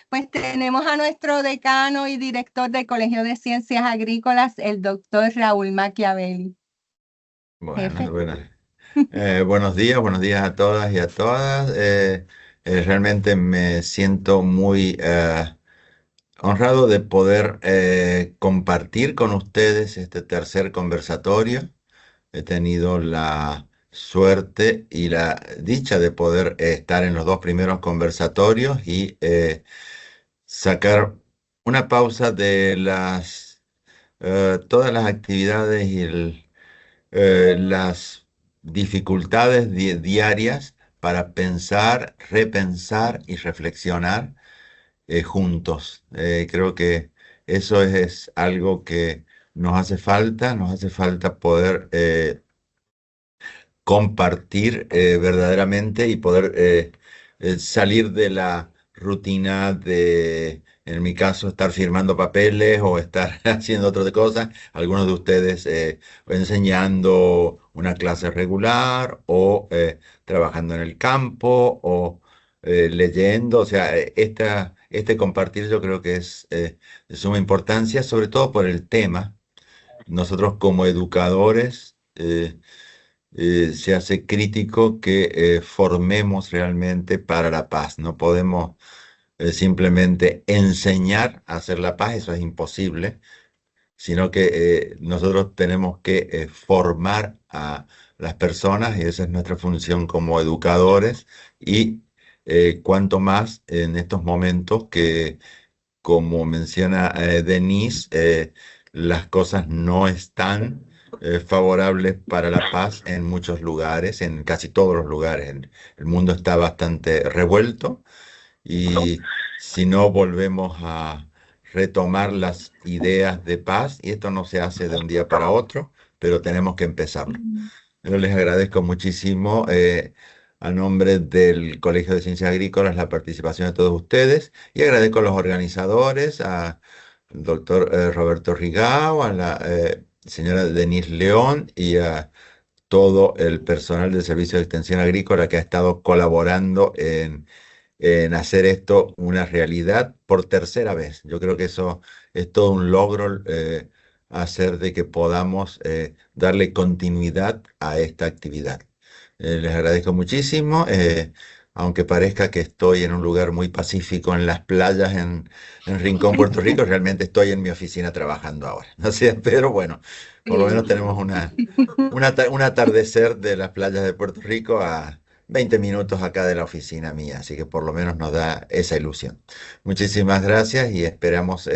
Pues tenemos a nuestro decano y director del Colegio de Ciencias Agrícolas, el doctor Raúl Machiavelli. Jefe. Buenos días a todas y a todas. Realmente me siento muy honrado de poder compartir con ustedes este tercer conversatorio. He tenido la suerte y la dicha de poder estar en los dos primeros conversatorios y sacar una pausa de todas las actividades y las dificultades diarias para pensar, repensar y reflexionar juntos. Creo que eso es algo que nos hace falta poder compartir verdaderamente y poder salir de la rutina de, en mi caso, estar firmando papeles o estar haciendo otras cosas. Algunos de ustedes enseñando una clase regular o trabajando en el campo o leyendo. O sea, este compartir yo creo que es de suma importancia, sobre todo por el tema. Nosotros como educadores, se hace crítico que formemos realmente para la paz. No podemos simplemente enseñar a hacer la paz, eso es imposible, sino que nosotros tenemos que formar a las personas y esa es nuestra función como educadores y cuanto más en estos momentos que, como menciona Denise, las cosas no están favorables para la paz en muchos lugares, en casi todos los lugares. El mundo está bastante revuelto y si no volvemos a retomar las ideas de paz, y esto no se hace de un día para otro, pero tenemos que empezarlo. Yo les agradezco muchísimo a nombre del Colegio de Ciencias Agrícolas la participación de todos ustedes y agradezco a los organizadores, al doctor Roberto Rigao, a la señora Denise León y a todo el personal del Servicio de Extensión Agrícola que ha estado colaborando en hacer esto una realidad por tercera vez. Yo creo que eso es todo un logro, hacer de que podamos darle continuidad a esta actividad. Les agradezco muchísimo, aunque parezca que estoy en un lugar muy pacífico en las playas en Rincón, Puerto Rico, realmente estoy en mi oficina trabajando ahora. No sé, pero bueno, por lo menos Sí. tenemos un atardecer de las playas de Puerto Rico a 20 minutos acá de la oficina mía, así que por lo menos nos da esa ilusión. Muchísimas gracias y esperamos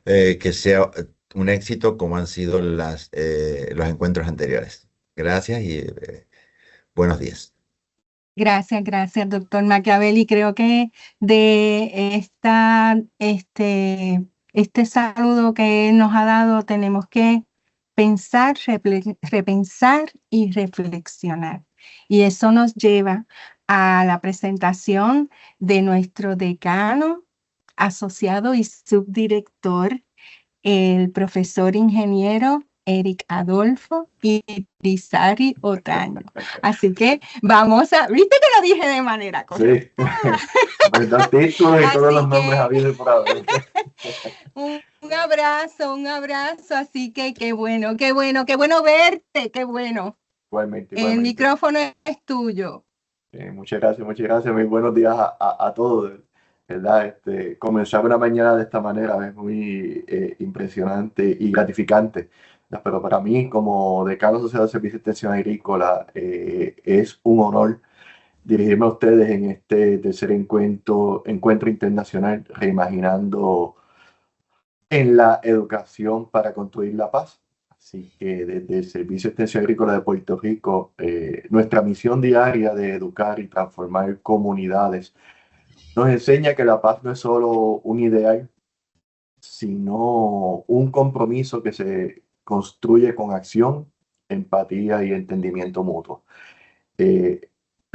que sea un éxito como han sido los encuentros anteriores. Gracias y buenos días. Gracias, doctor Machiavelli. Creo que de este saludo que nos ha dado tenemos que pensar, repensar y reflexionar. Y eso nos lleva a la presentación de nuestro decano, asociado y subdirector, el profesor ingeniero Eric Adolfo Irizarry Otaño. Así que viste que lo dije de manera correcta. Sí, verdad, títulos y todos los nombres habidos y por haber. Un abrazo, así que qué bueno verte, qué bueno. Igualmente. El micrófono es tuyo. Muchas gracias, muy buenos días a todos, ¿verdad? Comenzar una mañana de esta manera es muy impresionante y gratificante, ¿verdad? Pero para mí, como decano asociado del Servicio de Extensión Agrícola, es un honor dirigirme a ustedes en este tercer encuentro internacional, reimaginando en la educación para construir la paz. Así que desde el Servicio de Extensión Agrícola de Puerto Rico, nuestra misión diaria de educar y transformar comunidades nos enseña que la paz no es solo un ideal, sino un compromiso que se construye con acción, empatía y entendimiento mutuo.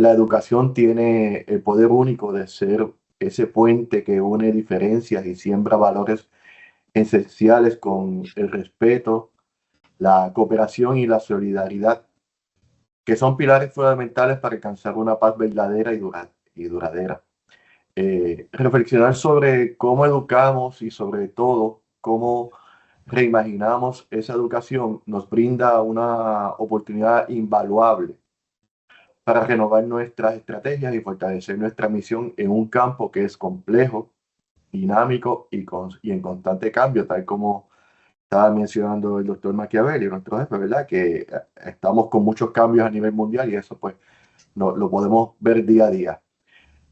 la educación tiene el poder único de ser ese puente que une diferencias y siembra valores esenciales con el respeto, la cooperación y la solidaridad, que son pilares fundamentales para alcanzar una paz verdadera y duradera. Reflexionar sobre cómo educamos y sobre todo cómo reimaginamos esa educación nos brinda una oportunidad invaluable para renovar nuestras estrategias y fortalecer nuestra misión en un campo que es complejo, dinámico y en constante cambio, tal como estaba mencionando el doctor Machiavelli, nuestro jefe, ¿verdad? Que estamos con muchos cambios a nivel mundial y eso pues lo podemos ver día a día.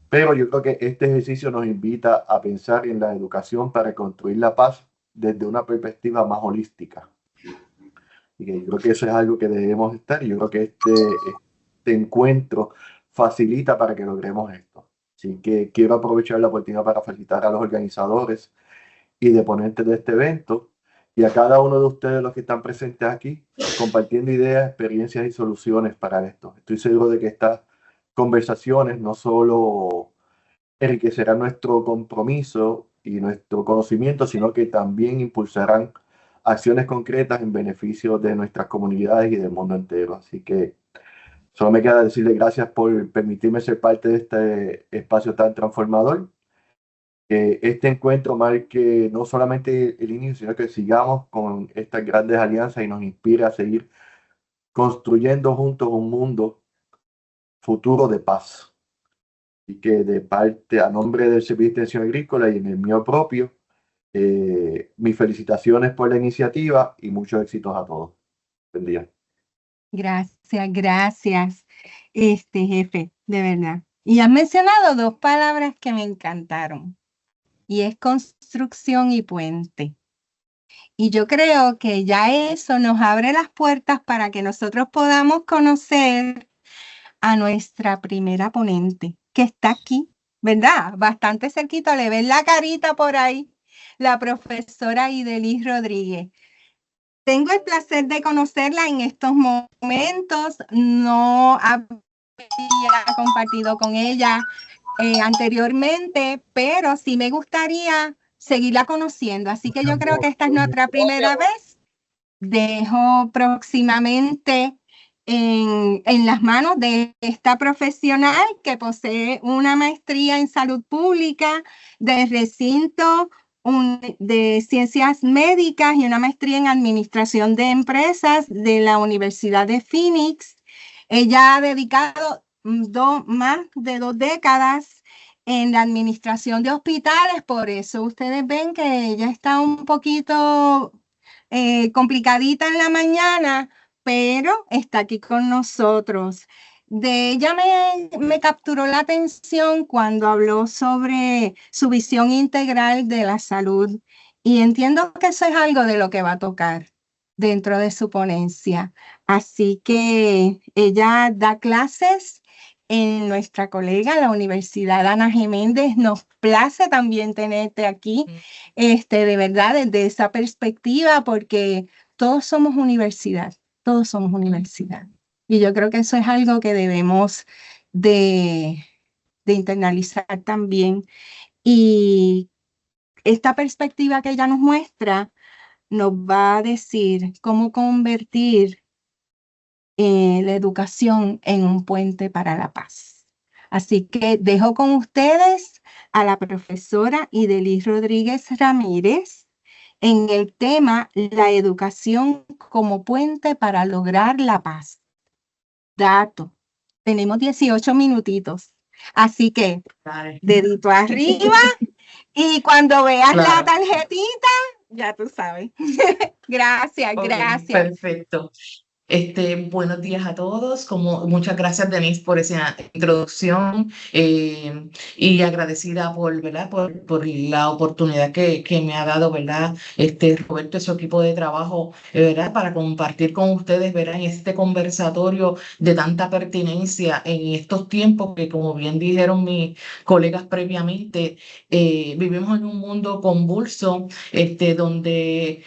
Pero yo creo que este ejercicio nos invita a pensar en la educación para construir la paz desde una perspectiva más holística. Y que yo creo que eso es algo que debemos estar y yo creo que este encuentro facilita para que logremos esto. Así que quiero aprovechar la oportunidad para felicitar a los organizadores y de ponentes de este evento y a cada uno de ustedes los que están presentes aquí compartiendo ideas, experiencias y soluciones para esto. Estoy seguro de que estas conversaciones no solo enriquecerán nuestro compromiso y nuestro conocimiento, sino que también impulsarán acciones concretas en beneficio de nuestras comunidades y del mundo entero. Así que solo me queda decirle gracias por permitirme ser parte de este espacio tan transformador. Este encuentro marque no solamente el inicio, sino que sigamos con estas grandes alianzas y nos inspire a seguir construyendo juntos un mundo futuro de paz. Y que de parte, a nombre del Servicio de Extensión Agrícola y en el mío propio, mis felicitaciones por la iniciativa y muchos éxitos a todos. Buen día. Gracias, jefe, de verdad. Y has mencionado dos palabras que me encantaron, y es construcción y puente. Y yo creo que ya eso nos abre las puertas para que nosotros podamos conocer a nuestra primera ponente, que está aquí, ¿verdad? Bastante cerquita, le ven la carita por ahí, la profesora Idelís Rodríguez. Tengo el placer de conocerla en estos momentos, no había compartido con ella anteriormente, pero sí me gustaría seguirla conociendo, así que yo creo que esta es nuestra primera vez. Dejo próximamente en las manos de esta profesional que posee una maestría en salud pública del recinto de ciencias médicas y una maestría en administración de empresas de la Universidad de Phoenix. Ella ha dedicado más de 2 décadas en la administración de hospitales, por eso ustedes ven que ella está un poquito complicadita en la mañana, pero está aquí con nosotros. De ella me capturó la atención cuando habló sobre su visión integral de la salud y entiendo que eso es algo de lo que va a tocar dentro de su ponencia. Así que ella da clases en nuestra colega, la Universidad Ana Geméndez. Nos place también tenerte aquí, de verdad, desde esa perspectiva, porque todos somos universidad. Y yo creo que eso es algo que debemos de internalizar también. Y esta perspectiva que ella nos muestra nos va a decir cómo convertir la educación en un puente para la paz. Así que dejo con ustedes a la profesora Idelís Rodríguez Ramírez en el tema la educación como puente para lograr la paz. Dato, tenemos 18 minutitos, así que dedito arriba y cuando veas la tarjetita, ya tú sabes. Gracias. Perfecto. Buenos días a todos. Muchas gracias, Denise, por esa introducción y agradecida ¿verdad? por la oportunidad que me ha dado, ¿verdad? Roberto y su equipo de trabajo, ¿verdad? Para compartir con ustedes, ¿verdad? En este conversatorio de tanta pertinencia en estos tiempos que, como bien dijeron mis colegas previamente, vivimos en un mundo convulso, donde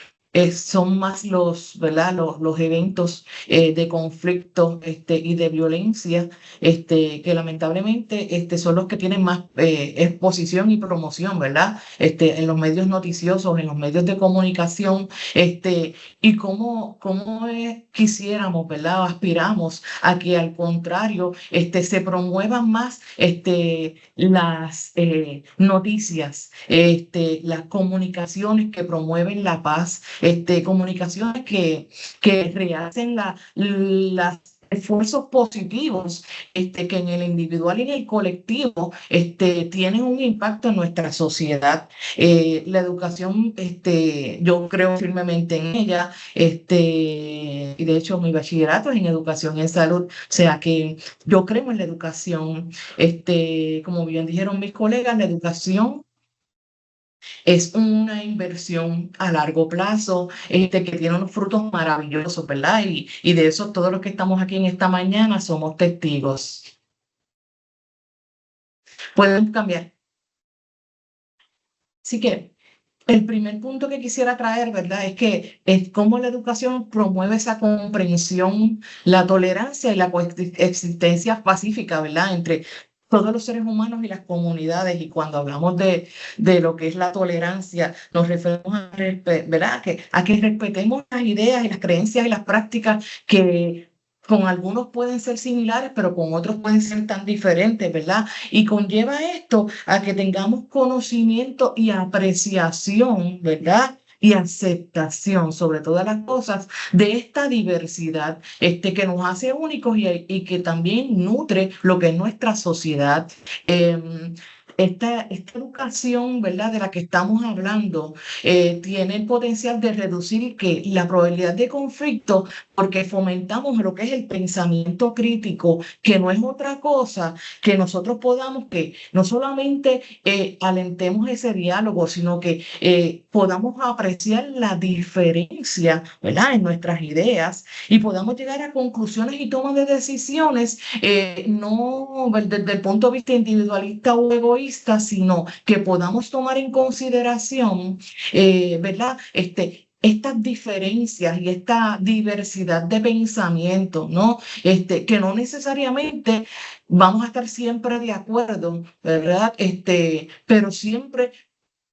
son más los, ¿verdad? Los eventos de conflicto y de violencia, que lamentablemente son los que tienen más exposición y promoción, ¿verdad? En los medios noticiosos, en los medios de comunicación, y cómo quisiéramos, ¿verdad? O aspiramos a que al contrario, se promuevan más las noticias, las comunicaciones que promueven la paz, comunicaciones que realcen las esfuerzos positivos que en el individual y en el colectivo tienen un impacto en nuestra sociedad. La educación, yo creo firmemente en ella, y de hecho mi bachillerato es en educación y en salud, o sea que yo creo en la educación. Como bien dijeron mis colegas, la educación es una inversión a largo plazo, que tiene unos frutos maravillosos, ¿verdad? Y de eso todos los que estamos aquí en esta mañana somos testigos. Pueden cambiar. Así que el primer punto que quisiera traer, ¿verdad? Es que es cómo la educación promueve esa comprensión, la tolerancia y la coexistencia pacífica, ¿verdad? Entre todos los seres humanos y las comunidades. Y cuando hablamos de lo que es la tolerancia, nos referimos a, ¿verdad? A que respetemos las ideas y las creencias y las prácticas que con algunos pueden ser similares, pero con otros pueden ser tan diferentes, ¿verdad? Y conlleva esto a que tengamos conocimiento y apreciación, ¿verdad? Y aceptación sobre todas las cosas de esta diversidad que nos hace únicos y que también nutre lo que es nuestra sociedad. Esta educación, ¿verdad?, de la que estamos hablando, tiene el potencial de reducir la probabilidad de conflicto porque fomentamos lo que es el pensamiento crítico, que no es otra cosa que nosotros podamos que no solamente alentemos ese diálogo, sino que podamos apreciar la diferencia, ¿verdad?, en nuestras ideas y podamos llegar a conclusiones y tomas de decisiones, no desde el punto de vista individualista o egoísta, sino que podamos tomar en consideración, ¿verdad?, estas diferencias y esta diversidad de pensamiento, ¿no? Que no necesariamente vamos a estar siempre de acuerdo, ¿verdad? Pero siempre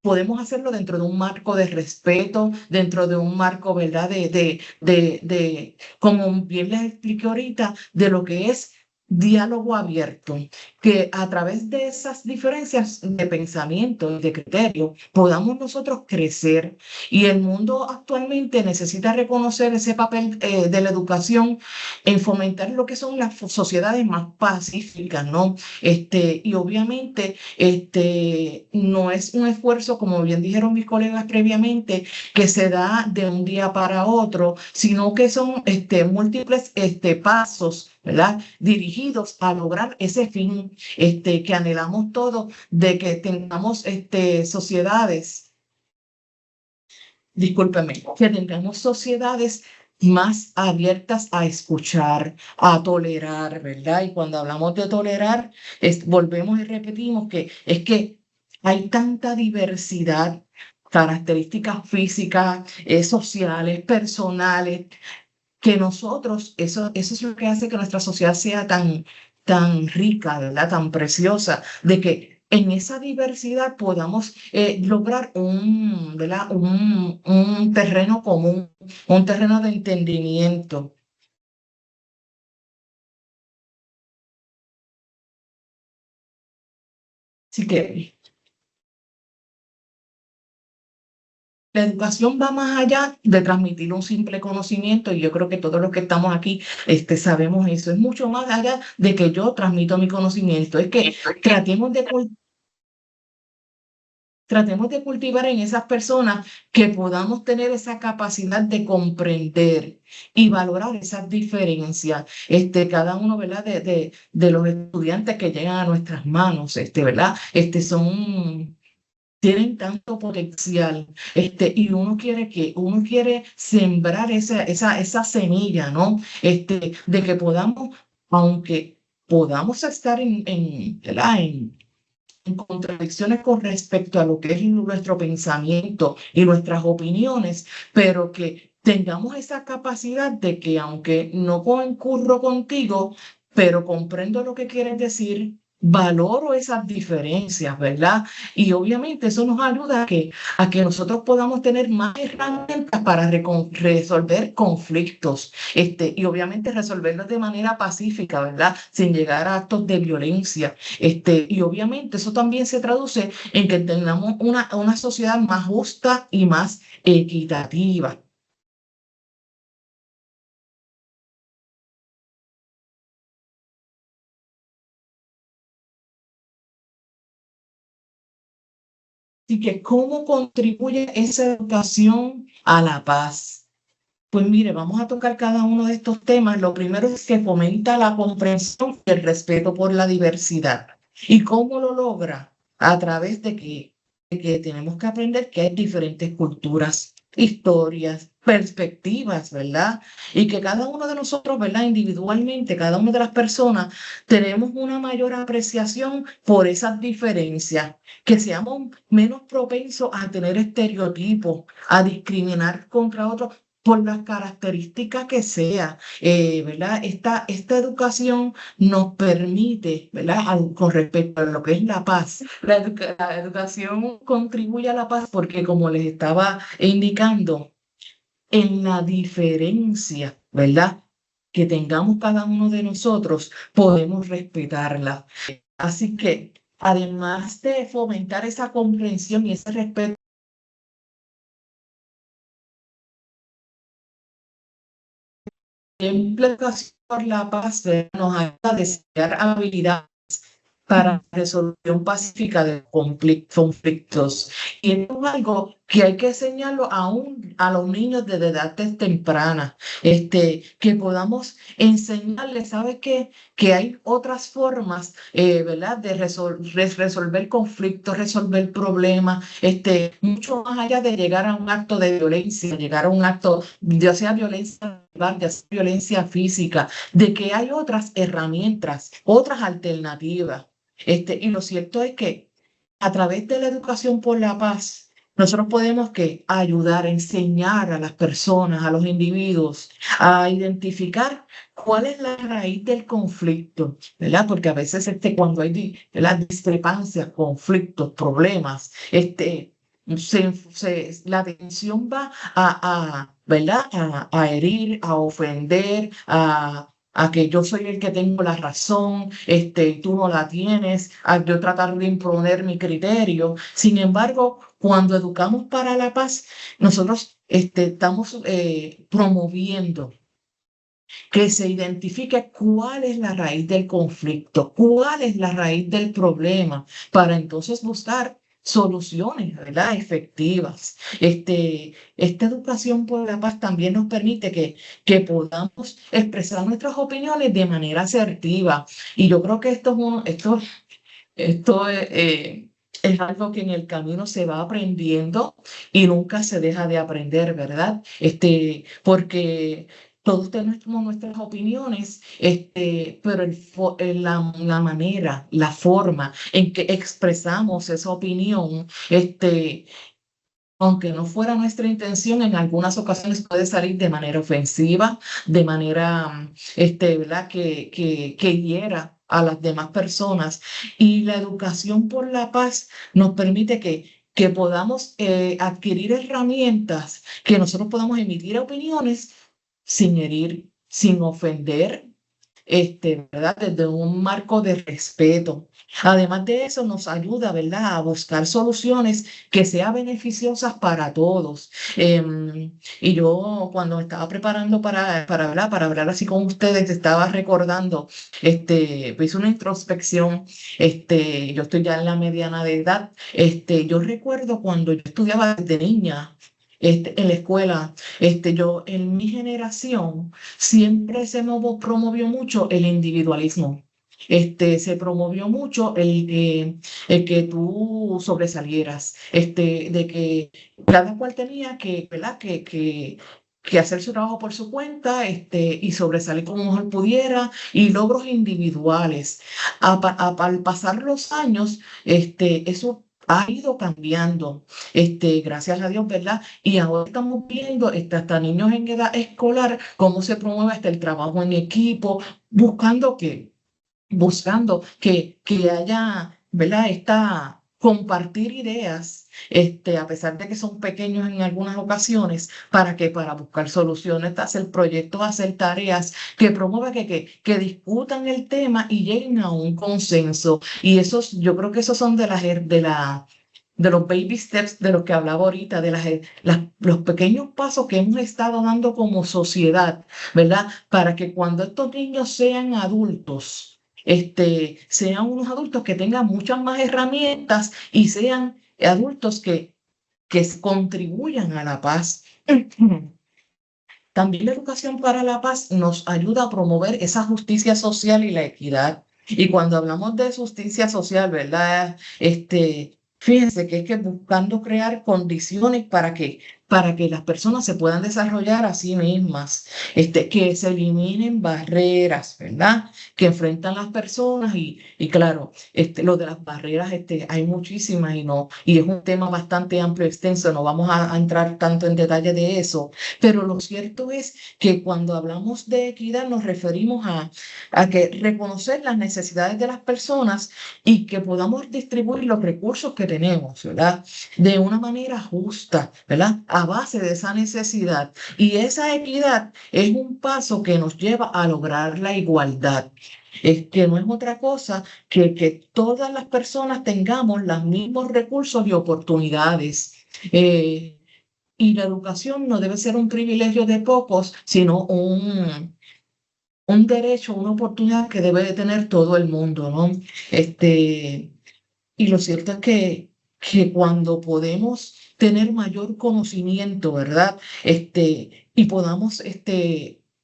podemos hacerlo dentro de un marco de respeto, dentro de un marco, ¿verdad? Como bien les expliqué ahorita, de lo que es diálogo abierto, que a través de esas diferencias de pensamiento y de criterio podamos nosotros crecer. Y el mundo actualmente necesita reconocer ese papel de la educación en fomentar lo que son las sociedades más pacíficas, ¿no? Y obviamente no es un esfuerzo, como bien dijeron mis colegas previamente, que se da de un día para otro, sino que son múltiples pasos, ¿verdad?, dirigidos a lograr ese fin que anhelamos todos, de que tengamos sociedades, discúlpeme, que tengamos sociedades más abiertas a escuchar, a tolerar, ¿verdad? Y cuando hablamos de tolerar, volvemos y repetimos que es que hay tanta diversidad, características físicas, sociales, personales, que nosotros, eso es lo que hace que nuestra sociedad sea tan rica, ¿verdad? Tan preciosa, de que en esa diversidad podamos lograr ¿verdad?, un terreno común, un terreno de entendimiento. Así que la educación va más allá de transmitir un simple conocimiento, y yo creo que todos los que estamos aquí sabemos eso. Es mucho más allá de que yo transmito mi conocimiento. Es que tratemos de cultivar en esas personas que podamos tener esa capacidad de comprender y valorar esas diferencias. Cada uno, ¿verdad?, de los estudiantes que llegan a nuestras manos, ¿verdad? Tienen tanto potencial, y uno quiere sembrar esa semilla, ¿no? De que podamos, aunque podamos estar ¿verdad?, en contradicciones con respecto a lo que es nuestro pensamiento y nuestras opiniones, pero que tengamos esa capacidad de que aunque no concurro contigo, pero comprendo lo que quieres decir, valoro esas diferencias, ¿verdad? Y obviamente eso nos ayuda a que nosotros podamos tener más herramientas para resolver conflictos, y obviamente resolverlos de manera pacífica, ¿verdad? Sin llegar a actos de violencia. Y obviamente eso también se traduce en que tengamos una sociedad más justa y más equitativa. Así que, ¿cómo contribuye esa educación a la paz? Pues mire, vamos a tocar cada uno de estos temas. Lo primero es que fomenta la comprensión y el respeto por la diversidad. ¿Y cómo lo logra? A través de que tenemos que aprender que hay diferentes culturas, historias, perspectivas, ¿verdad? Y que cada uno de nosotros, ¿verdad? Individualmente, cada una de las personas, tenemos una mayor apreciación por esas diferencias, que seamos menos propensos a tener estereotipos, a discriminar contra otros por las características que sea, ¿verdad? Esta educación nos permite, ¿verdad? Con respecto a lo que es la paz, la educación contribuye a la paz porque, como les estaba indicando, en la diferencia, ¿verdad? Que tengamos cada uno de nosotros, podemos respetarla. Así que, además de fomentar esa comprensión y ese respeto, la educación por la paz, ¿verdad? Nos ayuda a desarrollar habilidades para resolución pacífica de conflictos. Y esto es algo que hay que enseñarlo aún a los niños desde edades tempranas, que podamos enseñarles, ¿sabes qué? Que hay otras formas, ¿verdad? De resolver conflictos, resolver problemas, mucho más allá de llegar a un acto de violencia, llegar a un acto, ya sea violencia verbal, ya sea violencia física, de que hay otras herramientas, otras alternativas. Y lo cierto es que a través de la educación por la paz, nosotros podemos ayudar, a enseñar a las personas, a los individuos, a identificar cuál es la raíz del conflicto, ¿verdad? Porque a veces cuando hay las discrepancias, conflictos, problemas, la tensión va ¿verdad? A herir, a ofender, a que yo soy el que tengo la razón, y tú no la tienes, a yo tratar de imponer mi criterio. Sin embargo, cuando educamos para la paz, nosotros estamos promoviendo que se identifique cuál es la raíz del conflicto, cuál es la raíz del problema, para entonces buscar soluciones, ¿verdad? Efectivas. Esta educación por la paz también nos permite que podamos expresar nuestras opiniones de manera asertiva. Y yo creo que esto es algo que en el camino se va aprendiendo y nunca se deja de aprender, ¿verdad? Porque todos tenemos nuestras opiniones, pero la manera, la forma en que expresamos esa opinión, aunque no fuera nuestra intención, en algunas ocasiones puede salir de manera ofensiva, de manera, ¿verdad? Que hiera a las demás personas. Y la educación por la paz nos permite que podamos adquirir herramientas, que nosotros podamos emitir opiniones sin herir, sin ofender, ¿verdad? Desde un marco de respeto. Además de eso, nos ayuda, ¿verdad?, a buscar soluciones que sean beneficiosas para todos. Y yo, cuando me estaba preparando ¿verdad?, para hablar así con ustedes, estaba recordando, hice una introspección, yo estoy ya en la mediana de edad, yo recuerdo cuando yo estudiaba desde niña, en la escuela, yo en mi generación siempre promovió mucho el individualismo. Se promovió mucho el que tú sobresalieras, de que cada cual tenía ¿verdad? que hacer su trabajo por su cuenta, y sobresalir como mejor pudiera, y logros individuales. Al pasar los años, eso ha ido cambiando, gracias a Dios, ¿verdad? Y ahora estamos viendo hasta niños en edad escolar, cómo se promueve hasta el trabajo en equipo, buscando que haya, ¿verdad? Compartir ideas, a pesar de que son pequeños en algunas ocasiones, para buscar soluciones, hacer proyectos, hacer tareas, que promueva que discutan el tema y lleguen a un consenso. Y yo creo que esos son de los baby steps de los que hablaba ahorita, los pequeños pasos que hemos estado dando como sociedad, ¿verdad? Para que cuando estos niños sean adultos, sean unos adultos que tengan muchas más herramientas y sean adultos que contribuyan a la paz. También la educación para la paz nos ayuda a promover esa justicia social y la equidad. Y cuando hablamos de justicia social, ¿verdad? Fíjense que es que buscando crear condiciones para que las personas se puedan desarrollar a sí mismas, que se eliminen barreras, ¿verdad? Que enfrentan las personas y claro, lo de las barreras, hay muchísimas y es un tema bastante amplio, extenso, no vamos a entrar tanto en detalle de eso, pero lo cierto es que cuando hablamos de equidad nos referimos a que reconocer las necesidades de las personas y que podamos distribuir los recursos que tenemos, ¿verdad? De una manera justa, ¿verdad? A base de esa necesidad. Y esa equidad es un paso que nos lleva a lograr la igualdad. Es que no es otra cosa que todas las personas tengamos los mismos recursos y oportunidades. Y la educación no debe ser un privilegio de pocos, sino un derecho, una oportunidad que debe de tener todo el mundo, ¿no? Y lo cierto es que cuando podemos tener mayor conocimiento, ¿verdad? Y podamos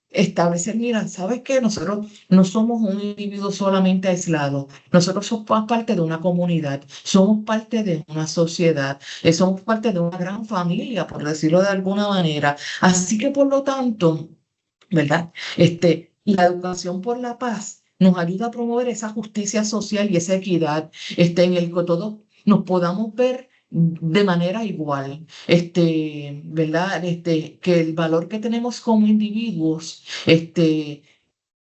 establecer, mira, ¿sabes qué? Nosotros no somos un individuo solamente aislado, nosotros somos parte de una comunidad, somos parte de una sociedad, somos parte de una gran familia, por decirlo de alguna manera. Así que, por lo tanto, ¿verdad? La educación por la paz nos ayuda a promover esa justicia social y esa equidad, en el que todos nos podamos ver de manera igual, ¿verdad? Que el valor que tenemos como individuos, es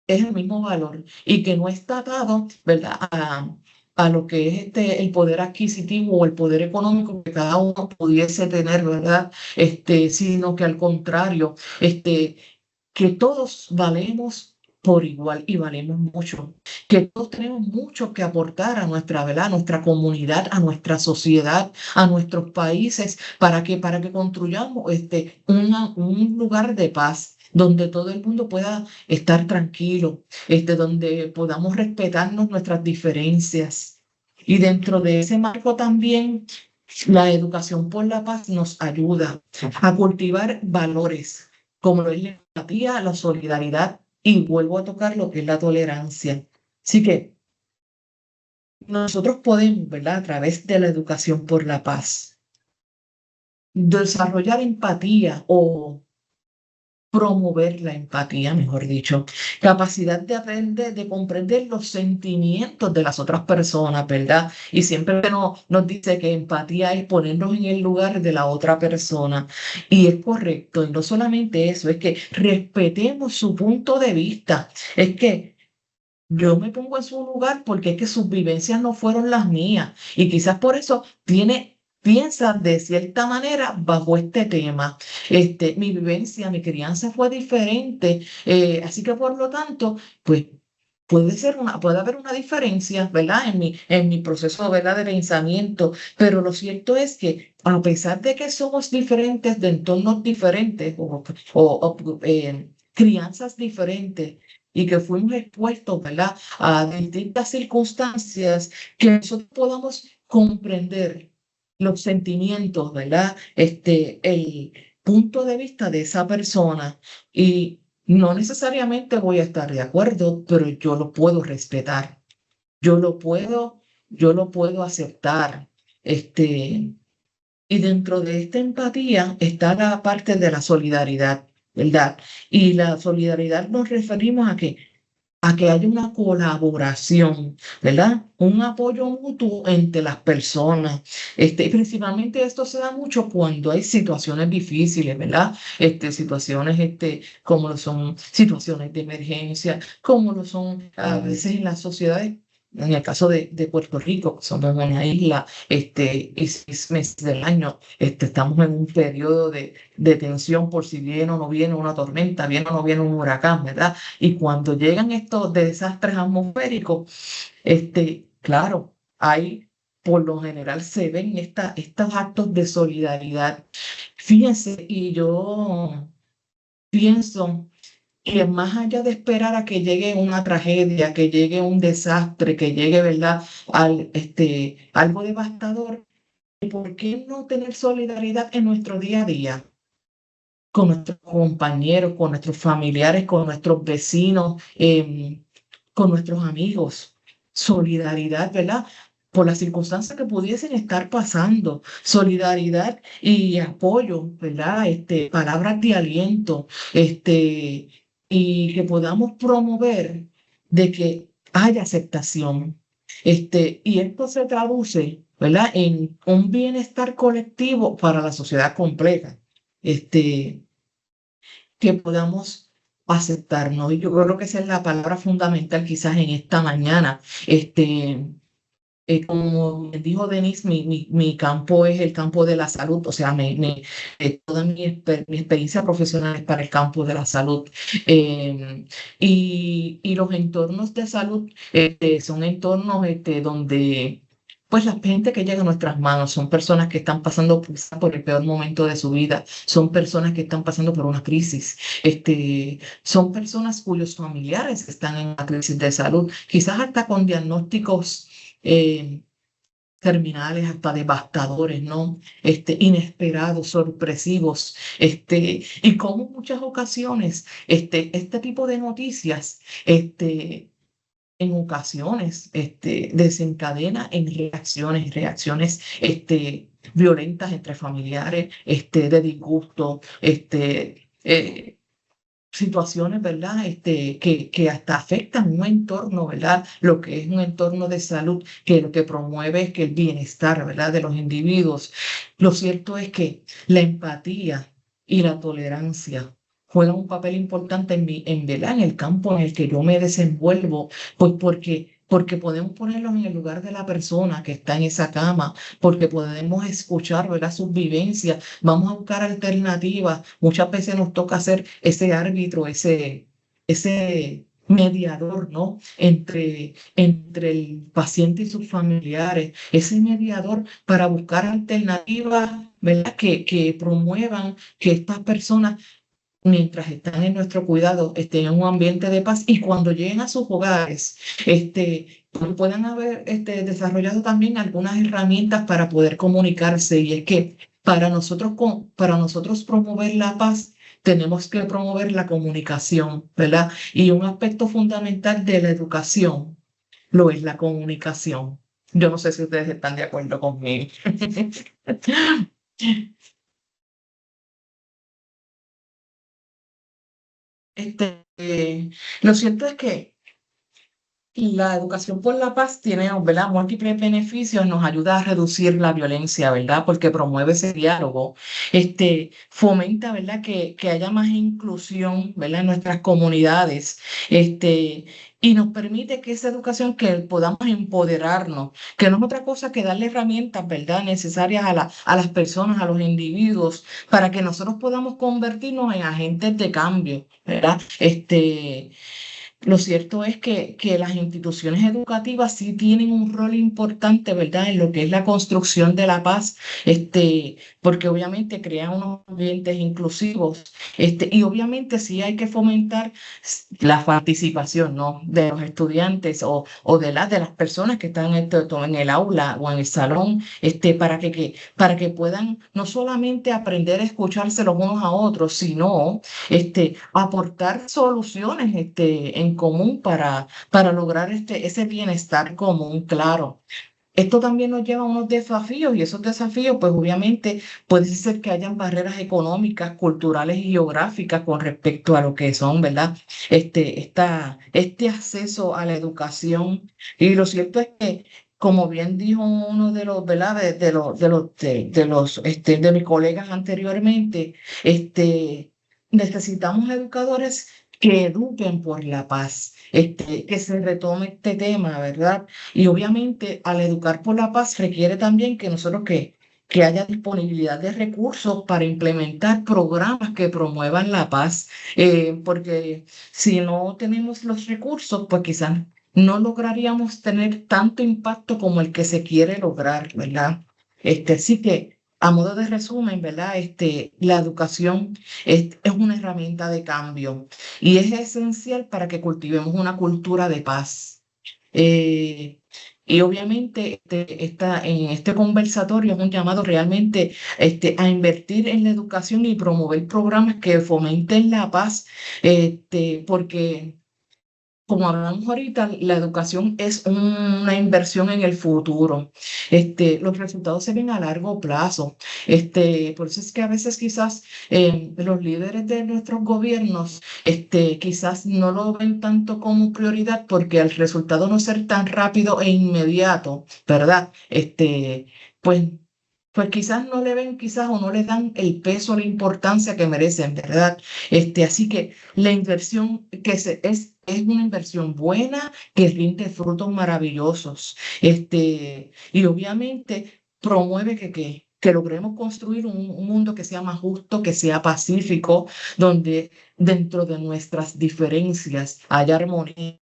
el mismo valor y que no está atado, ¿verdad? A lo que es el poder adquisitivo o el poder económico que cada uno pudiese tener, ¿verdad? Sino que al contrario, que todos valemos por igual y valemos mucho, que todos tenemos mucho que aportar a nuestra, ¿verdad? A nuestra comunidad, a nuestra sociedad, a nuestros países, para que construyamos un lugar de paz donde todo el mundo pueda estar tranquilo, donde podamos respetarnos nuestras diferencias. Y dentro de ese marco también, la educación por la paz nos ayuda a cultivar valores como lo es la empatía, la solidaridad y vuelvo a tocar lo que es la tolerancia. Así que nosotros podemos, ¿verdad? A través de la educación por la paz, desarrollar empatía o promover la empatía, mejor dicho, capacidad de aprender, de comprender los sentimientos de las otras personas, ¿verdad? Y siempre nos dice que empatía es ponernos en el lugar de la otra persona. Y es correcto, y no solamente eso, es que respetemos su punto de vista. Es que yo me pongo en su lugar porque es que sus vivencias no fueron las mías. Y quizás por eso piensa de cierta manera bajo este tema. Mi vivencia, mi crianza fue diferente. Así que por lo tanto, pues puede haber una diferencia, ¿verdad? En mi proceso, ¿verdad? De pensamiento. Pero lo cierto es que a pesar de que somos diferentes, de entornos diferentes o crianzas diferentes, y que fuimos expuestos, ¿verdad? A distintas circunstancias, que nosotros podamos comprender los sentimientos, ¿verdad? El punto de vista de esa persona y no necesariamente voy a estar de acuerdo, pero yo lo puedo respetar, yo lo puedo aceptar, y dentro de esta empatía está la parte de la solidaridad. ¿verdad? Y la solidaridad nos referimos a que haya una colaboración, ¿verdad? Un apoyo mutuo entre las personas. Y principalmente esto se da mucho cuando hay situaciones difíciles, ¿verdad? Situaciones como lo son situaciones de emergencia, como lo son a veces en las sociedades. En el caso de Puerto Rico, que somos una isla, y 6 meses del año, estamos en un periodo de tensión por si viene o no viene una tormenta, viene o no viene un huracán, ¿verdad? Y cuando llegan estos desastres atmosféricos, claro, hay, por lo general se ven estos actos de solidaridad. Fíjense, y yo pienso que más allá de esperar a que llegue una tragedia, que llegue un desastre, que llegue, ¿verdad?, algo devastador, ¿por qué no tener solidaridad en nuestro día a día? Con nuestros compañeros, con nuestros familiares, con nuestros vecinos, con nuestros amigos. Solidaridad, ¿verdad? Por las circunstancias que pudiesen estar pasando. Solidaridad y apoyo, ¿verdad? Palabras de aliento, y que podamos promover de que haya aceptación. Y esto se traduce, ¿verdad?, en un bienestar colectivo para la sociedad completa. Que podamos aceptarnos. Y yo creo que esa es la palabra fundamental quizás en esta mañana. Como dijo Denise, mi campo es el campo de la salud, o sea, toda mi experiencia profesional es para el campo de la salud. Y los entornos de salud son entornos donde pues la gente que llega a nuestras manos son personas que están pasando quizá por el peor momento de su vida, son personas que están pasando por una crisis, son personas cuyos familiares están en una crisis de salud, quizás hasta con diagnósticos terminales, hasta devastadores, ¿no? Inesperados, sorpresivos, y como muchas ocasiones, este tipo de noticias, en ocasiones, desencadena en reacciones, violentas entre familiares, de disgusto, situaciones, ¿verdad? Que hasta afectan un entorno, ¿verdad? Lo que es un entorno de salud, que lo que promueve es que el bienestar, ¿verdad?, de los individuos. Lo cierto es que la empatía y la tolerancia juegan un papel importante ¿verdad?, en el campo en el que yo me desenvuelvo, pues porque podemos ponerlos en el lugar de la persona que está en esa cama, porque podemos escuchar, ¿verdad?, sus vivencias, vamos a buscar alternativas. Muchas veces nos toca hacer ese árbitro, ese mediador, ¿no?, entre el paciente y sus familiares, ese mediador para buscar alternativas, ¿verdad?, que promuevan que estas personas, mientras están en nuestro cuidado, estén en un ambiente de paz y cuando lleguen a sus hogares, pues puedan haber desarrollado también algunas herramientas para poder comunicarse. Y es que para nosotros promover la paz, tenemos que promover la comunicación, ¿verdad? Y un aspecto fundamental de la educación lo es la comunicación. Yo no sé si ustedes están de acuerdo conmigo. Lo cierto es que la educación por la paz tiene, ¿verdad?, múltiples beneficios, nos ayuda a reducir la violencia, ¿verdad?, porque promueve ese diálogo, fomenta, ¿verdad?, que haya más inclusión, ¿verdad?, en nuestras comunidades, y nos permite que esa educación, que podamos empoderarnos, que no es otra cosa que darle herramientas, ¿verdad?, necesarias a las personas, a los individuos, para que nosotros podamos convertirnos en agentes de cambio, ¿verdad? Lo cierto es que las instituciones educativas sí tienen un rol importante, ¿verdad?, en lo que es la construcción de la paz, porque obviamente crean unos ambientes inclusivos, y obviamente sí hay que fomentar la participación, ¿no?, de los estudiantes o de las personas que están en el aula o en el salón, para que puedan no solamente aprender a escucharse los unos a otros, sino aportar soluciones en común para lograr ese bienestar común, claro. esto también nos lleva a unos desafíos y esos desafíos, pues obviamente puede ser que hayan barreras económicas, culturales y geográficas con respecto a lo que son, ¿verdad? Este acceso a la educación. Y lo cierto es que, como bien dijo uno de los, ¿verdad? De mis colegas anteriormente, necesitamos educadores que eduquen por la paz, que se retome este tema, ¿verdad? Y obviamente al educar por la paz requiere también que nosotros que haya disponibilidad de recursos para implementar programas que promuevan la paz, porque si no tenemos los recursos, pues quizás no lograríamos tener tanto impacto como el que se quiere lograr, ¿verdad? Así que, a modo de resumen, ¿verdad? La educación es una herramienta de cambio y es esencial para que cultivemos una cultura de paz. Eh, y obviamente en este conversatorio es un llamado realmente a invertir en la educación y promover programas que fomenten la paz, porque como hablamos ahorita, la educación es una inversión en el futuro. Los resultados se ven a largo plazo. Por eso es que a veces quizás los líderes de nuestros gobiernos quizás no lo ven tanto como prioridad porque el resultado no ser tan rápido e inmediato, ¿verdad? Pues pues quizás no le ven, quizás o no le dan el peso, la importancia que merecen, ¿verdad? Así que la inversión es una inversión buena que rinde frutos maravillosos. Y obviamente promueve que logremos construir un mundo que sea más justo, que sea pacífico, donde dentro de nuestras diferencias haya armonía.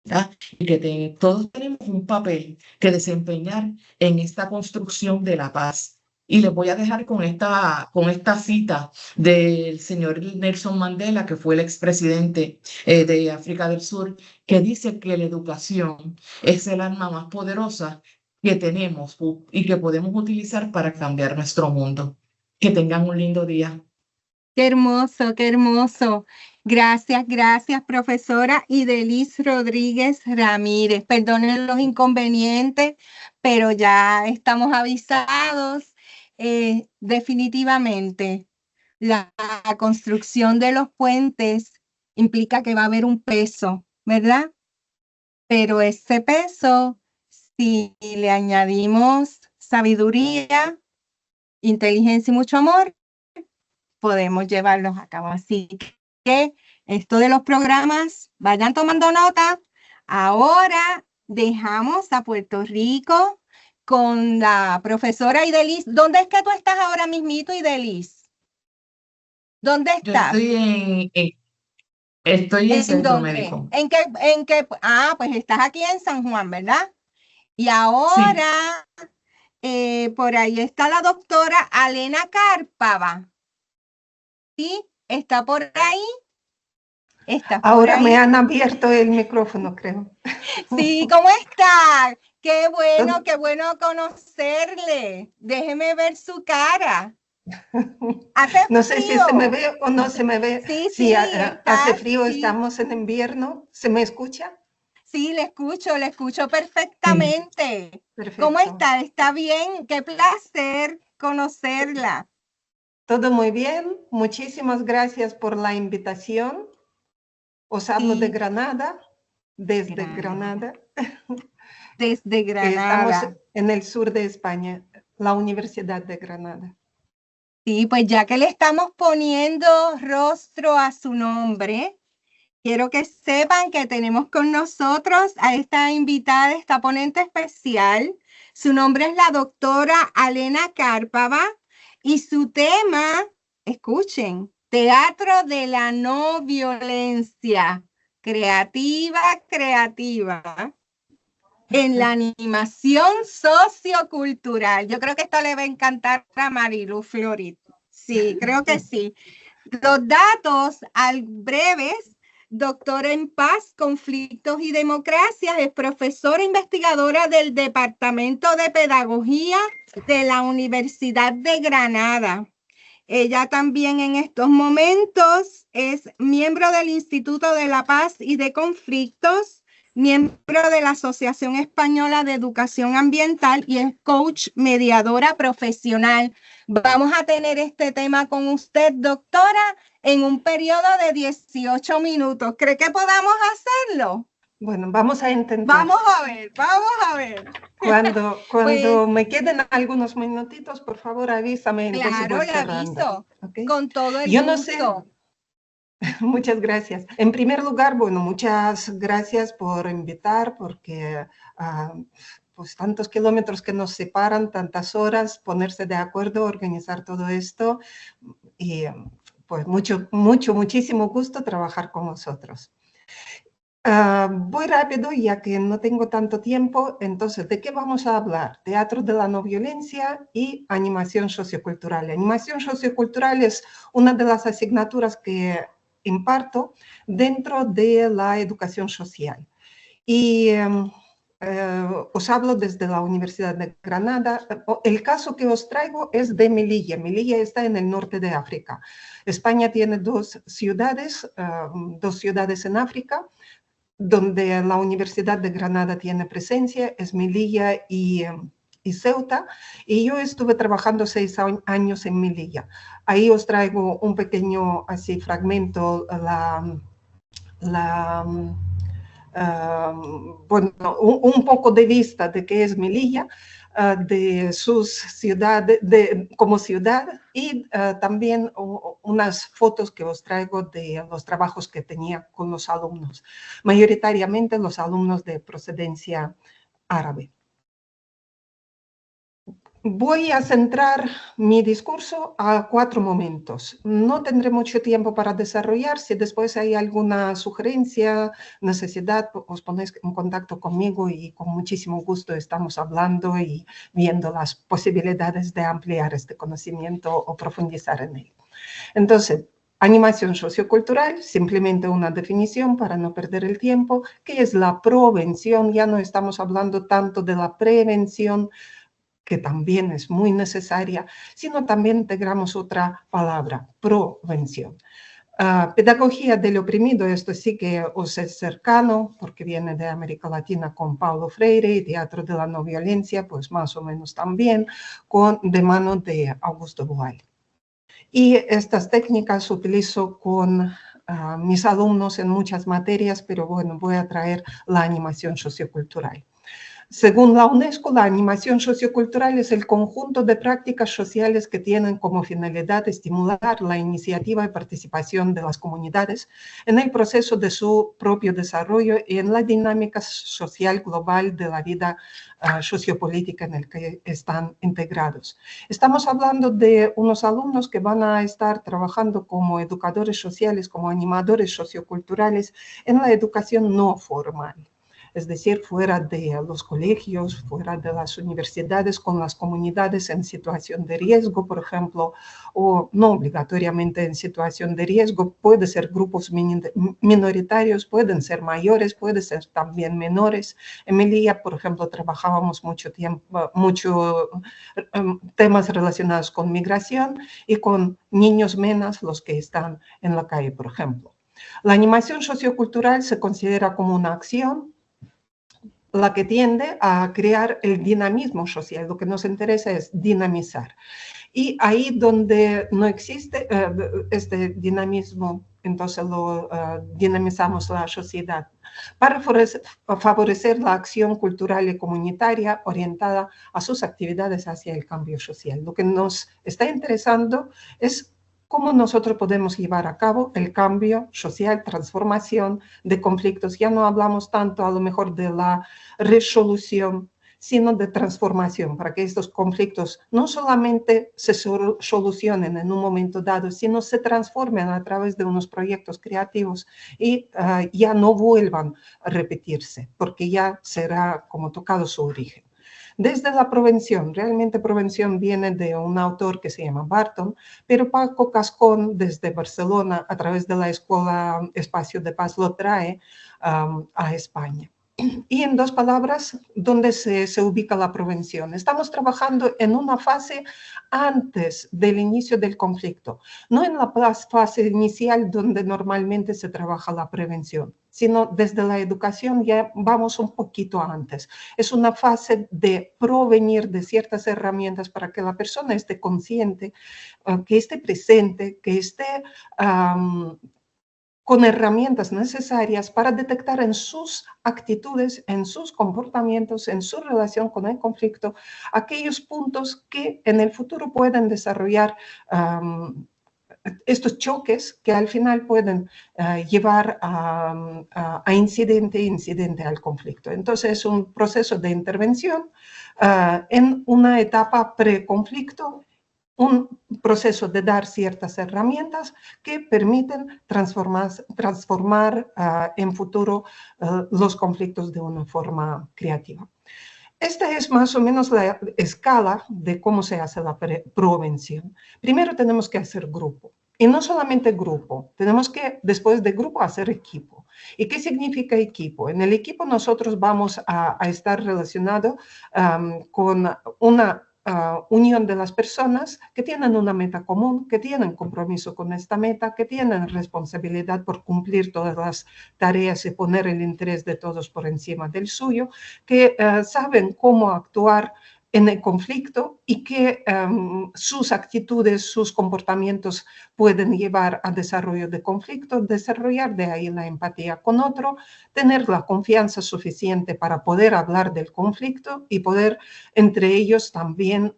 ¿Verdad? Y que todos tenemos un papel que desempeñar en esta construcción de la paz. Y les voy a dejar con esta cita del señor Nelson Mandela, que fue el expresidente de África del Sur, que dice que la educación es el arma más poderosa que tenemos y que podemos utilizar para cambiar nuestro mundo. Que tengan un lindo día. Qué hermoso, qué hermoso. Gracias, gracias, profesora Idelís Rodríguez Ramírez. Perdonen los inconvenientes, pero ya estamos avisados. Definitivamente, la construcción de los puentes implica que va a haber un peso, ¿verdad? Pero ese peso, si le añadimos sabiduría, inteligencia y mucho amor, podemos llevarlos a cabo. Así que esto de los programas, vayan tomando nota. Ahora dejamos a Puerto Rico con la profesora Idelís. ¿Dónde es que tú estás ahora mismito, Idelís? ¿Dónde Yo estás? estoy en Centro dónde? Médico. ¿En qué? Ah, pues estás aquí en San Juan, ¿verdad? Y ahora, por ahí está la doctora Alena Cárpava. ¿Sí? ¿Está por ahí? ¿Estás por Ahora ahí? me han abierto el micrófono, creo. Sí, ¿cómo está? Qué bueno conocerle. Déjeme ver su cara. Hace No sé si se frío. me ve o no se me ve. Sí, Sí, está, hace frío, sí. estamos en invierno. ¿Se me escucha? Sí, le escucho perfectamente. Perfecto. ¿Cómo está? ¿Está bien? Qué placer conocerla. Todo muy bien. Muchísimas gracias por la invitación. Os hablo de Granada, desde Granada. Desde Granada. Estamos en el sur de España, la Universidad de Granada. Sí, pues ya que le estamos poniendo rostro a su nombre, quiero que sepan que tenemos con nosotros a esta invitada, esta ponente especial. Su nombre es la doctora Alena Cárpava y su tema, escuchen, Teatro de la No Violencia, creativa en la animación sociocultural. Yo creo que esto le va a encantar a Marilu Florit. Sí, creo que sí. Los datos al breves. Doctora en Paz, Conflictos y Democracias, es profesora investigadora del Departamento de Pedagogía de la Universidad de Granada. Ella también en estos momentos es miembro del Instituto de la Paz y de Conflictos miembro de la Asociación Española de Educación Ambiental y es coach mediadora profesional. Vamos a tener este tema con usted, doctora, en un periodo de 18 minutos. ¿Cree que podamos hacerlo? Bueno, vamos a intentar. Vamos a ver, vamos a ver. Cuando Pues, me queden algunos minutitos, por favor, avísame. Entonces claro, voy le cerrando. aviso. ¿Okay? Con todo el Yo gusto. no sé. Muchas gracias. En primer lugar, bueno, muchas gracias por invitar, porque pues tantos kilómetros que nos separan, tantas horas, ponerse de acuerdo, organizar todo esto y pues muchísimo gusto trabajar con vosotros. Voy rápido, ya que no tengo tanto tiempo. Entonces, ¿de qué vamos a hablar? Teatro de la no violencia y animación sociocultural. Animación sociocultural es una de las asignaturas que imparto dentro de la educación social. Y os hablo desde la Universidad de Granada. El caso que os traigo es de Melilla. Melilla está en el norte de África. España tiene dos ciudades en África, donde la Universidad de Granada tiene presencia, es Melilla y Ceuta, y yo estuve trabajando 6 años en Melilla. Ahí os traigo un pequeño así fragmento, bueno, un poco de vista de qué es Melilla, de sus ciudades, como ciudad, y también unas fotos que os traigo de los trabajos que tenía con los alumnos, mayoritariamente los alumnos de procedencia árabe. Voy a centrar mi discurso a 4 momentos. No tendré mucho tiempo para desarrollar. Si después hay alguna sugerencia, necesidad, os ponéis en contacto conmigo y con muchísimo gusto estamos hablando y viendo las posibilidades de ampliar este conocimiento o profundizar en él. Entonces, animación sociocultural, simplemente una definición para no perder el tiempo, que es la prevención. Ya no estamos hablando tanto de la prevención, que también es muy necesaria, sino también integramos otra palabra, prevención. Pedagogía del oprimido, esto sí que os es cercano, porque viene de América Latina con Paulo Freire, y teatro de la no violencia, pues más o menos también, de mano de Augusto Boal. Y estas técnicas utilizo con mis alumnos en muchas materias, pero bueno, voy a traer la animación sociocultural. Según la UNESCO, la animación sociocultural es el conjunto de prácticas sociales que tienen como finalidad estimular la iniciativa y participación de las comunidades en el proceso de su propio desarrollo y en la dinámica social global de la vida sociopolítica en el que están integrados. Estamos hablando de unos alumnos que van a estar trabajando como educadores sociales, como animadores socioculturales en la educación no formal. Es decir, fuera de los colegios, fuera de las universidades, con las comunidades en situación de riesgo, por ejemplo, o no obligatoriamente en situación de riesgo, puede ser grupos minoritarios, pueden ser mayores, pueden ser también menores. En Melilla, por ejemplo, trabajábamos mucho temas relacionados con migración y con niños menas, los que están en la calle, por ejemplo. La animación sociocultural se considera como una acción, la que tiende a crear el dinamismo social. Lo que nos interesa es dinamizar. Y ahí donde no existe este dinamismo, entonces lo dinamizamos la sociedad para favorecer la acción cultural y comunitaria orientada a sus actividades hacia el cambio social. Lo que nos está interesando es cómo nosotros podemos llevar a cabo el cambio social, transformación de conflictos. Ya no hablamos tanto a lo mejor de la resolución, sino de transformación, para que estos conflictos no solamente se solucionen en un momento dado, sino se transformen a través de unos proyectos creativos y ya no vuelvan a repetirse, porque ya será como tocado su origen. Desde la prevención, realmente prevención viene de un autor que se llama Barton, pero Paco Cascón desde Barcelona, a través de la Escuela Espacio de Paz, lo trae a España. Y en 2 palabras, ¿dónde se ubica la prevención? Estamos trabajando en una fase antes del inicio del conflicto, no en la fase inicial donde normalmente se trabaja la prevención, sino desde la educación ya vamos un poquito antes. Es una fase de provenir de ciertas herramientas para que la persona esté consciente, que esté presente, que esté con herramientas necesarias para detectar en sus actitudes, en sus comportamientos, en su relación con el conflicto, aquellos puntos que en el futuro pueden desarrollar estos choques que al final pueden llevar a incidente al conflicto. Entonces es un proceso de intervención en una etapa preconflicto, un proceso de dar ciertas herramientas que permiten transformar en futuro los conflictos de una forma creativa. Esta es más o menos la escala de cómo se hace la prevención. Primero tenemos que hacer grupo. Y no solamente grupo, tenemos que después de grupo hacer equipo. ¿Y qué significa equipo? En el equipo nosotros vamos a estar relacionados con una unión de las personas que tienen una meta común, que tienen compromiso con esta meta, que tienen responsabilidad por cumplir todas las tareas y poner el interés de todos por encima del suyo, que saben cómo actuar en el conflicto y que sus actitudes, sus comportamientos pueden llevar a desarrollo de conflicto, desarrollar de ahí la empatía con otro, tener la confianza suficiente para poder hablar del conflicto y poder entre ellos también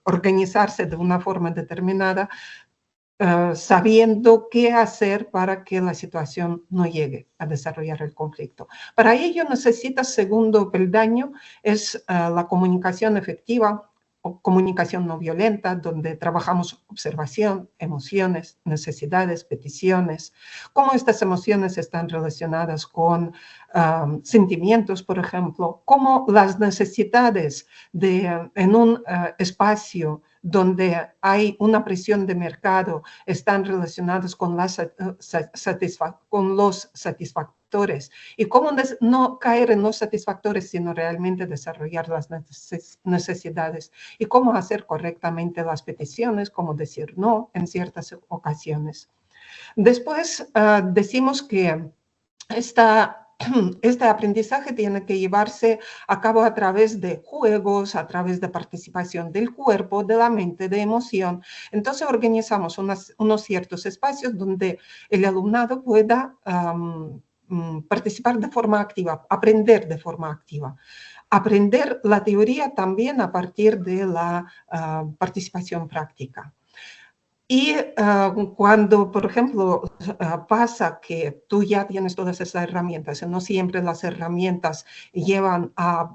organizarse de una forma determinada, sabiendo qué hacer para que la situación no llegue a desarrollar el conflicto. Para ello necesita, segundo peldaño, es la comunicación efectiva o comunicación no violenta, donde trabajamos observación, emociones, necesidades, peticiones, cómo estas emociones están relacionadas con sentimientos, por ejemplo, cómo las necesidades en un espacio donde hay una presión de mercado, están relacionadas con los satisfactores. Y cómo no caer en los satisfactores, sino realmente desarrollar las necesidades. Y cómo hacer correctamente las peticiones, cómo decir no en ciertas ocasiones. Después decimos que este aprendizaje tiene que llevarse a cabo a través de juegos, a través de participación del cuerpo, de la mente, de emoción. Entonces organizamos unos ciertos espacios donde el alumnado pueda participar de forma activa, aprender de forma activa. Aprender la teoría también a partir de la participación práctica. Y cuando, por ejemplo, pasa que tú ya tienes todas esas herramientas, y no siempre las herramientas llevan a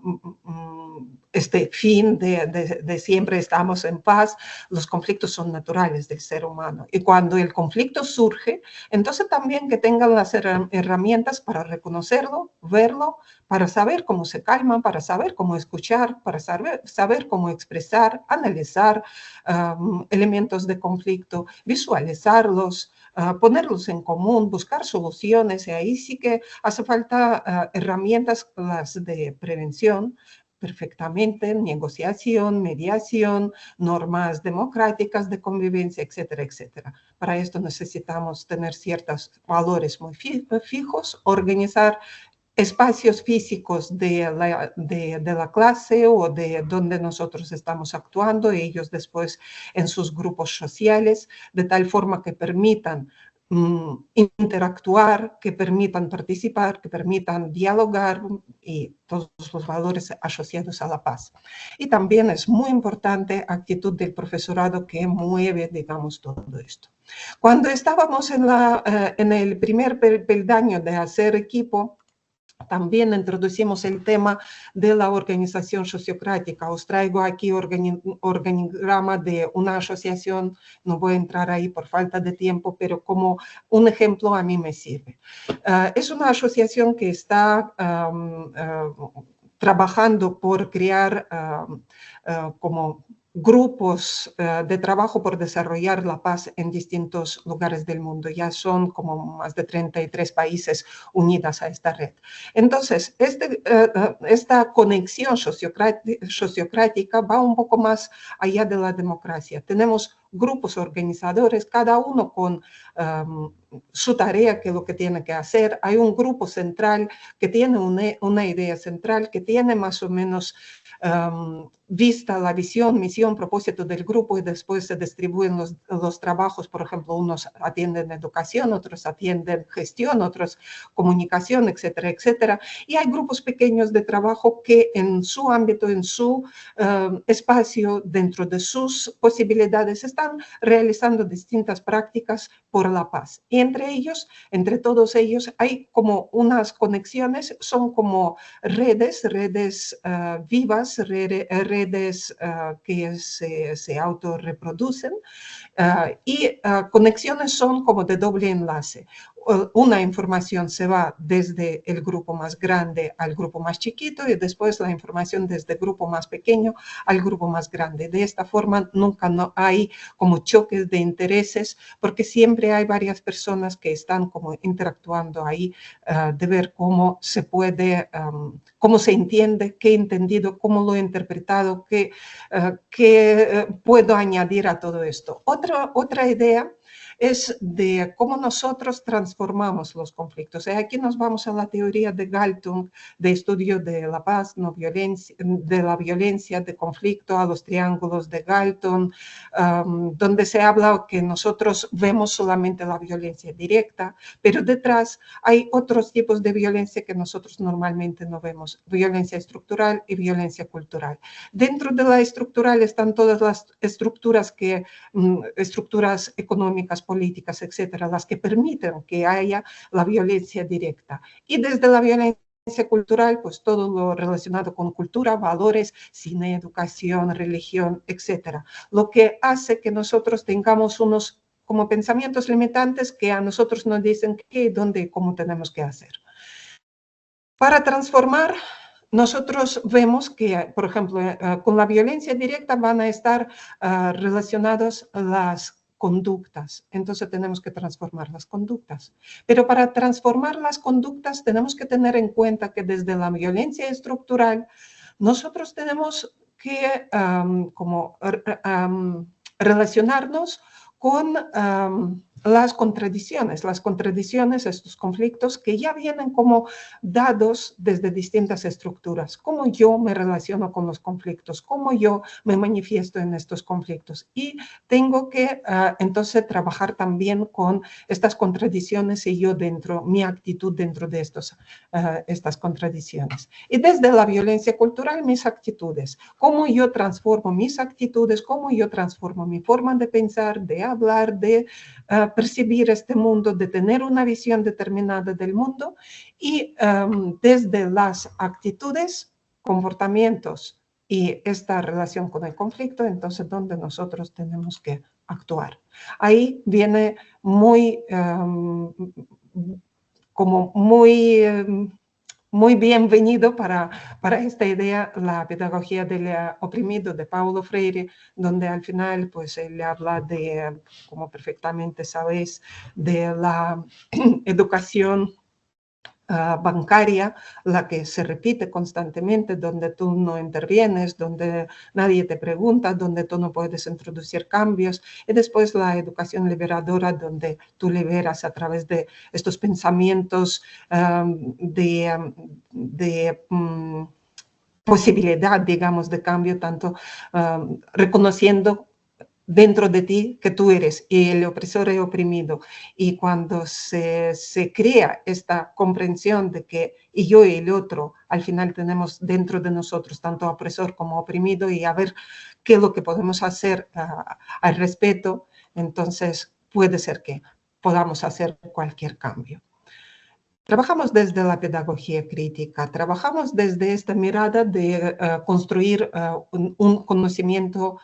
este fin de siempre estamos en paz, los conflictos son naturales del ser humano. Y cuando el conflicto surge, entonces también que tengan las herramientas para reconocerlo, verlo, para saber cómo se calman, para saber cómo escuchar, para saber cómo expresar, analizar elementos de conflicto, visualizarlos, ponerlos en común, buscar soluciones. Y ahí sí que hace falta herramientas las de prevención, perfectamente, negociación, mediación, normas democráticas de convivencia, etcétera, etcétera. Para esto necesitamos tener ciertos valores muy fijos, organizar espacios físicos de la clase o de donde nosotros estamos actuando, ellos después en sus grupos sociales, de tal forma que permitan interactuar, que permitan participar, que permitan dialogar y todos los valores asociados a la paz. Y también es muy importante actitud del profesorado que mueve, digamos, todo esto. Cuando estábamos en el primer peldaño de hacer equipo, también introducimos el tema de la organización sociocrática. Os traigo aquí organigrama de una asociación, no voy a entrar ahí por falta de tiempo, pero como un ejemplo a mí me sirve. Es una asociación que está trabajando por crear como grupos de trabajo por desarrollar la paz en distintos lugares del mundo. Ya son como más de 33 países unidas a esta red. Entonces, esta conexión sociocrática va un poco más allá de la democracia. Tenemos grupos organizadores, cada uno con su tarea, qué es lo que tiene que hacer. Hay un grupo central que tiene una idea central, que tiene más o menos vista la visión, misión, propósito del grupo y después se distribuyen los trabajos. Por ejemplo, unos atienden educación, otros atienden gestión, otros comunicación, etcétera, etcétera. Y hay grupos pequeños de trabajo que en su ámbito, en su espacio, dentro de sus posibilidades, están realizando distintas prácticas por la paz. Y entre ellos, entre todos ellos, hay como unas conexiones, son como redes vivas, redes que se autorreproducen, y conexiones son como de doble enlace. Una información se va desde el grupo más grande al grupo más chiquito y después la información desde el grupo más pequeño al grupo más grande. De esta forma nunca hay como choques de intereses porque siempre hay varias personas que están como interactuando ahí, de ver cómo se puede, cómo se entiende, qué he entendido, cómo lo he interpretado, qué puedo añadir a todo esto. Otra idea es de cómo nosotros transformamos los conflictos. Aquí nos vamos a la teoría de Galtung, de estudio de la paz, no violencia, de la violencia, de conflicto, a los triángulos de Galtung, donde se habla que nosotros vemos solamente la violencia directa, pero detrás hay otros tipos de violencia que nosotros normalmente no vemos, violencia estructural y violencia cultural. Dentro de la estructural están todas las estructuras estructuras económicas, políticas, etcétera, las que permiten que haya la violencia directa. Y desde la violencia cultural, pues todo lo relacionado con cultura, valores, cine, educación, religión, etcétera. Lo que hace que nosotros tengamos unos como pensamientos limitantes que a nosotros nos dicen qué, dónde y cómo tenemos que hacer. Para transformar, nosotros vemos que, por ejemplo, con la violencia directa van a estar relacionadas las conductas. Entonces tenemos que transformar las conductas. Pero para transformar las conductas tenemos que tener en cuenta que desde la violencia estructural nosotros tenemos que relacionarnos con las contradicciones, estos conflictos que ya vienen como dados desde distintas estructuras, cómo yo me relaciono con los conflictos, cómo yo me manifiesto en estos conflictos. Y tengo que entonces trabajar también con estas contradicciones y yo mi actitud dentro de estas contradicciones. Y desde la violencia cultural, mis actitudes, cómo yo transformo mis actitudes, cómo yo transformo mi forma de pensar, de hablar, de percibir este mundo, de tener una visión determinada del mundo y desde las actitudes, comportamientos y esta relación con el conflicto, entonces donde nosotros tenemos que actuar. Ahí viene muy bienvenido para esta idea la pedagogía del oprimido de Paulo Freire, donde al final pues él habla de, como perfectamente sabéis, de la educación bancaria, la que se repite constantemente, donde tú no intervienes, donde nadie te pregunta, donde tú no puedes introducir cambios, y después la educación liberadora, donde tú liberas a través de estos pensamientos posibilidad, digamos, de cambio, tanto reconociendo dentro de ti que tú eres y el opresor y oprimido. Y cuando se crea esta comprensión de que y yo y el otro, al final tenemos dentro de nosotros tanto opresor como oprimido y a ver qué es lo que podemos hacer al respecto, entonces puede ser que podamos hacer cualquier cambio. Trabajamos desde la pedagogía crítica, trabajamos desde esta mirada de construir un conocimiento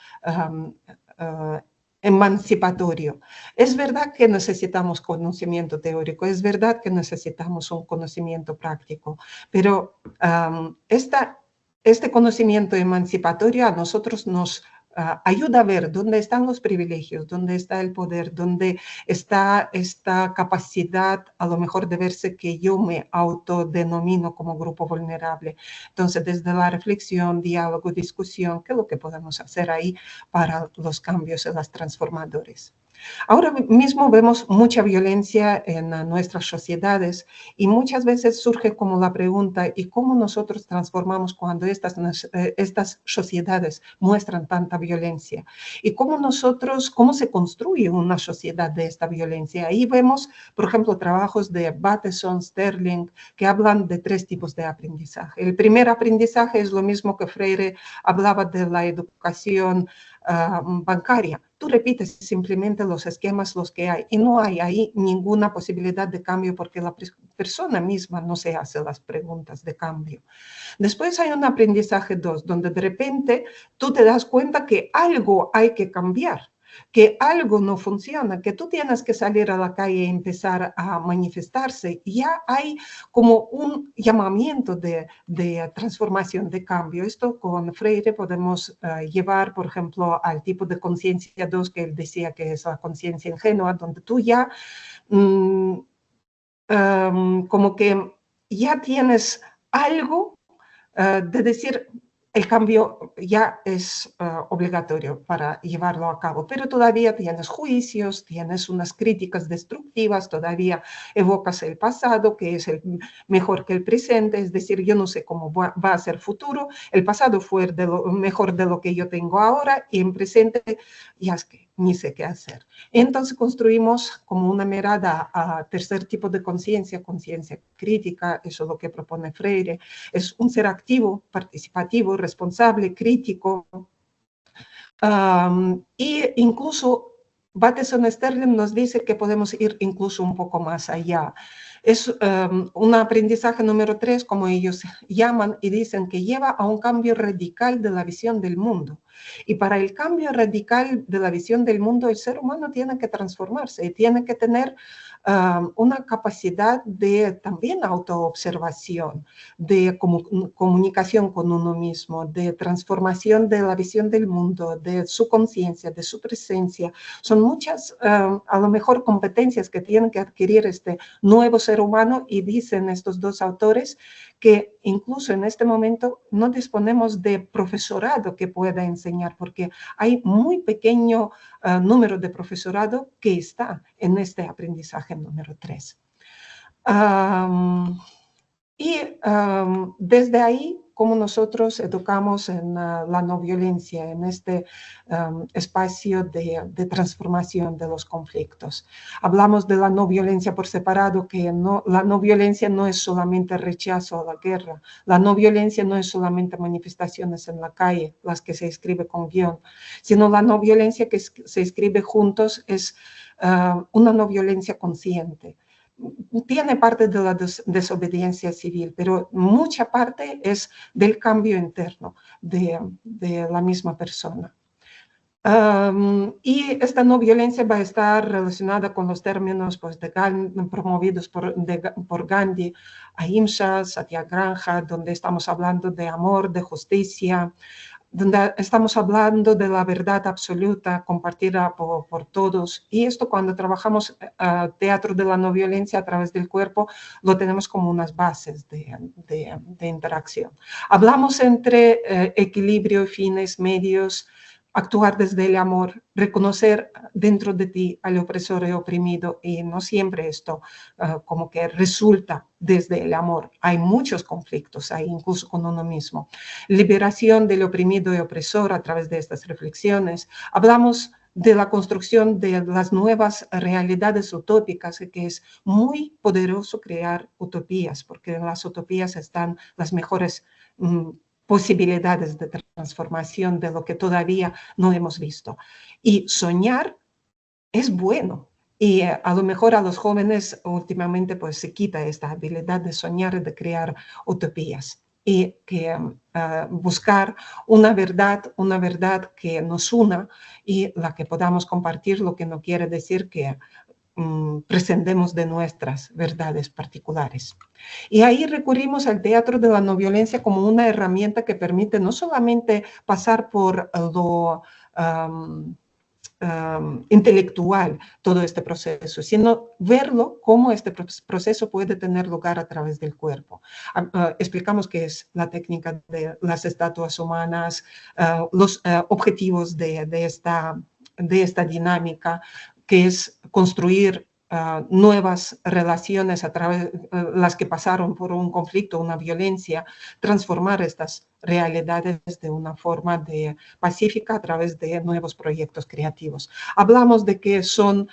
emancipatorio. Es verdad que necesitamos conocimiento teórico, es verdad que necesitamos un conocimiento práctico, pero este conocimiento emancipatorio a nosotros nos ayuda a ver dónde están los privilegios, dónde está el poder, dónde está esta capacidad a lo mejor de verse que yo me autodenomino como grupo vulnerable. Entonces, desde la reflexión, diálogo, discusión, ¿qué es lo que podemos hacer ahí para los cambios y las transformadores? Ahora mismo vemos mucha violencia en nuestras sociedades y muchas veces surge como la pregunta, ¿y cómo nosotros transformamos cuando estas sociedades muestran tanta violencia? ¿Y cómo se construye una sociedad de esta violencia? Ahí vemos, por ejemplo, trabajos de Bateson, Sterling, que hablan de 3 tipos de aprendizaje. El primer aprendizaje es lo mismo que Freire hablaba de la educación bancaria. Tú repites simplemente los esquemas, los que hay, y no hay ahí ninguna posibilidad de cambio porque la persona misma no se hace las preguntas de cambio. Después hay un aprendizaje 2, donde de repente tú te das cuenta que algo hay que cambiar, que algo no funciona, que tú tienes que salir a la calle y empezar a manifestarse. Ya hay como un llamamiento de transformación, de cambio. Esto con Freire podemos llevar, por ejemplo, al tipo de conciencia 2 que él decía que es la conciencia ingenua, donde tú ya como que ya tienes algo de decir, el cambio ya es obligatorio para llevarlo a cabo, pero todavía tienes juicios, tienes unas críticas destructivas, todavía evocas el pasado, que es mejor que el presente, es decir, yo no sé cómo va a ser el futuro, el pasado fue mejor de lo que yo tengo ahora y en presente ya es que ni sé qué hacer. Entonces construimos como una mirada a tercer tipo de conciencia, conciencia crítica, eso es lo que propone Freire, es un ser activo, participativo, responsable, crítico, y incluso Bateson Sterling nos dice que podemos ir incluso un poco más allá. Es un aprendizaje número 3, como ellos llaman, y dicen que lleva a un cambio radical de la visión del mundo. Y para el cambio radical de la visión del mundo, el ser humano tiene que transformarse y tiene que tener una capacidad de también autoobservación, de comunicación con uno mismo, de transformación de la visión del mundo, de su conciencia, de su presencia. Son muchas, a lo mejor, competencias que tienen que adquirir este nuevo ser humano, y dicen estos 2 autores que incluso en este momento no disponemos de profesorado que pueda enseñar, porque hay muy pequeño número de profesorado que está en este aprendizaje número 3. Desde ahí, cómo nosotros educamos en la no violencia, en este espacio de transformación de los conflictos. Hablamos de la no violencia por separado, que la no violencia no es solamente rechazo a la guerra, la no violencia no es solamente manifestaciones en la calle, las que se escribe con guión, sino la no violencia que se escribe juntos es una no violencia consciente. Tiene parte de la desobediencia civil, pero mucha parte es del cambio interno de la misma persona. Y esta no violencia va a estar relacionada con los términos pues, promovidos por Gandhi, Ahimsa, Satyagraha, donde estamos hablando de amor, de justicia, donde estamos hablando de la verdad absoluta compartida por todos. Y esto, cuando trabajamos teatro de la no violencia a través del cuerpo, lo tenemos como unas bases de interacción. Hablamos entre equilibrio, fines, medios, actuar desde el amor, reconocer dentro de ti al opresor y oprimido, y no siempre esto como que resulta desde el amor. Hay muchos conflictos ahí, incluso con uno mismo. Liberación del oprimido y opresor a través de estas reflexiones. Hablamos de la construcción de las nuevas realidades utópicas, que es muy poderoso crear utopías, porque en las utopías están las mejores posibilidades de transformación de lo que todavía no hemos visto. Y soñar es bueno. Y a lo mejor a los jóvenes últimamente pues se quita esta habilidad de soñar y de crear utopías. Y que buscar una verdad que nos una y la que podamos compartir, lo que no quiere decir que prescindemos de nuestras verdades particulares. Y ahí recurrimos al teatro de la no violencia como una herramienta que permite no solamente pasar por lo intelectual todo este proceso, sino verlo como este proceso puede tener lugar a través del cuerpo. Explicamos qué es la técnica de las estatuas humanas, los objetivos de esta dinámica, que es construir nuevas relaciones a través las que pasaron por un conflicto, una violencia, transformar estas realidades de una forma pacífica a través de nuevos proyectos creativos. Hablamos de que son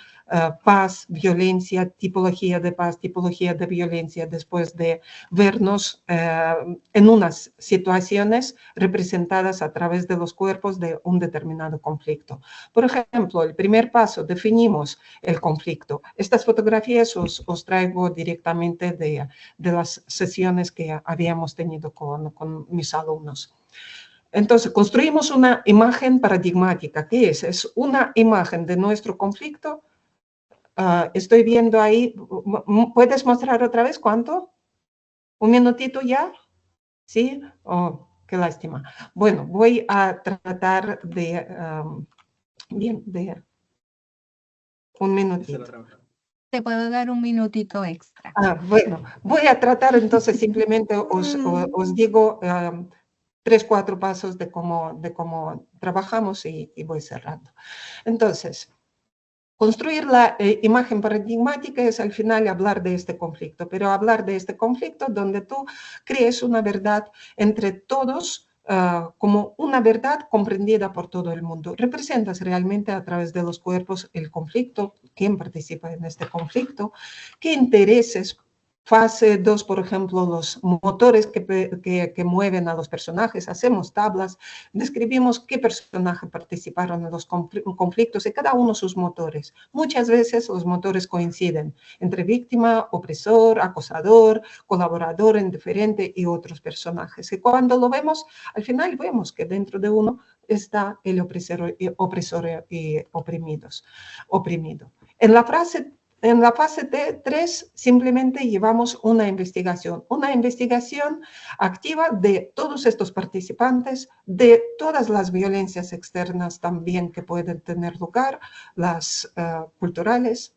paz, violencia, tipología de paz, tipología de violencia, después de vernos en unas situaciones representadas a través de los cuerpos de un determinado conflicto. Por ejemplo, el primer paso, definimos el conflicto. Estas fotografías os traigo directamente de las sesiones que habíamos tenido con mis alumnos. Entonces, construimos una imagen paradigmática. ¿Qué es? Es una imagen de nuestro conflicto. Estoy viendo ahí, ¿puedes mostrar otra vez cuánto? ¿Un minutito ya? ¿Sí? Oh, qué lástima. Bueno, voy a tratar de, bien, de un minutito. Te puedo dar un minutito extra. Bueno, voy a tratar entonces, simplemente os digo 3, 4 pasos de cómo trabajamos y voy cerrando. Entonces, construir la imagen paradigmática es al final hablar de este conflicto, pero hablar de este conflicto donde tú crees una verdad entre todos, como una verdad comprendida por todo el mundo. Representas realmente a través de los cuerpos el conflicto, quién participa en este conflicto, qué intereses. Fase 2, por ejemplo, los motores que mueven a los personajes, hacemos tablas, describimos qué personajes participaron en los conflictos y cada uno sus motores. Muchas veces los motores coinciden entre víctima, opresor, acosador, colaborador, indiferente y otros personajes. Y cuando lo vemos, al final vemos que dentro de uno está el opresor y oprimido. En la fase 3 simplemente llevamos una investigación activa de todos estos participantes, de todas las violencias externas también que pueden tener lugar, las culturales,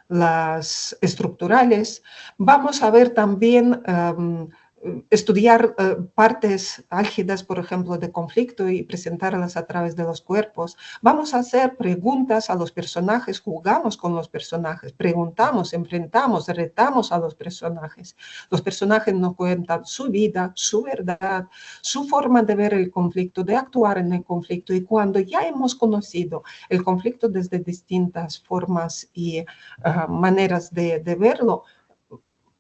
las estructurales. Vamos a ver también estudiar partes álgidas, por ejemplo, de conflicto y presentarlas a través de los cuerpos. Vamos a hacer preguntas a los personajes, jugamos con los personajes, preguntamos, enfrentamos, retamos a los personajes. Los personajes nos cuentan su vida, su verdad, su forma de ver el conflicto, de actuar en el conflicto. Y cuando ya hemos conocido el conflicto desde distintas formas y maneras de verlo,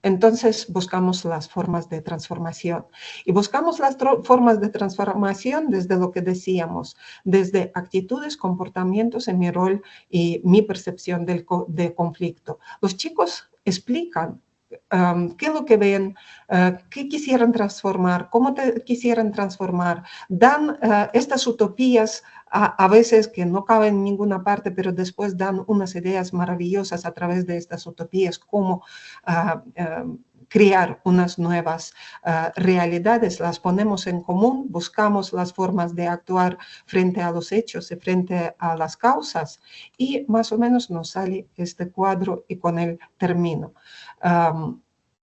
entonces buscamos las formas de transformación. Y buscamos las formas de transformación desde lo que decíamos, desde actitudes, comportamientos en mi rol y mi percepción de conflicto. Los chicos explican qué es lo que ven, qué quisieran transformar, cómo quisieran transformar. Dan estas utopías a veces que no caben en ninguna parte, pero después dan unas ideas maravillosas a través de estas utopías, como crear unas nuevas realidades, las ponemos en común, buscamos las formas de actuar frente a los hechos y frente a las causas, y más o menos nos sale este cuadro y con él termino.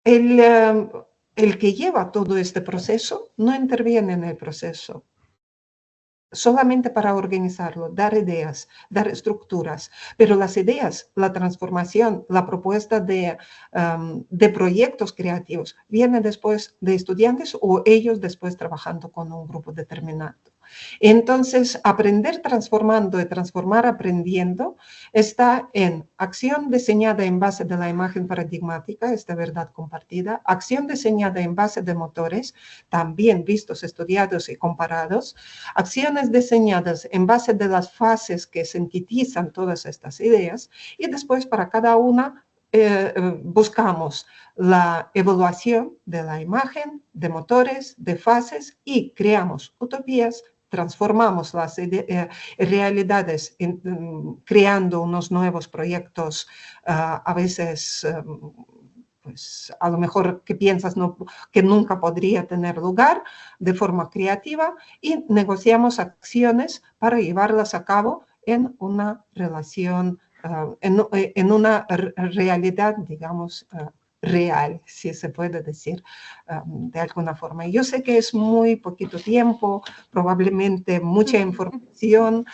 El que lleva todo este proceso no interviene en el proceso, solamente para organizarlo, dar ideas, dar estructuras, pero las ideas, la transformación, la propuesta de proyectos creativos viene después de estudiantes o ellos después trabajando con un grupo determinado. Entonces, aprender transformando y transformar aprendiendo está en acción diseñada en base de la imagen paradigmática, esta verdad compartida, acción diseñada en base de motores, también vistos, estudiados y comparados, acciones diseñadas en base de las fases que sintetizan todas estas ideas, y después para cada una buscamos la evaluación de la imagen, de motores, de fases, y creamos utopías, transformamos las realidades creando unos nuevos proyectos, a veces pues a lo mejor que piensas que nunca podría tener lugar de forma creativa, y negociamos acciones para llevarlas a cabo en una relación, en una realidad, digamos, real, si se puede decir de alguna forma. Yo sé que es muy poquito tiempo, probablemente mucha información.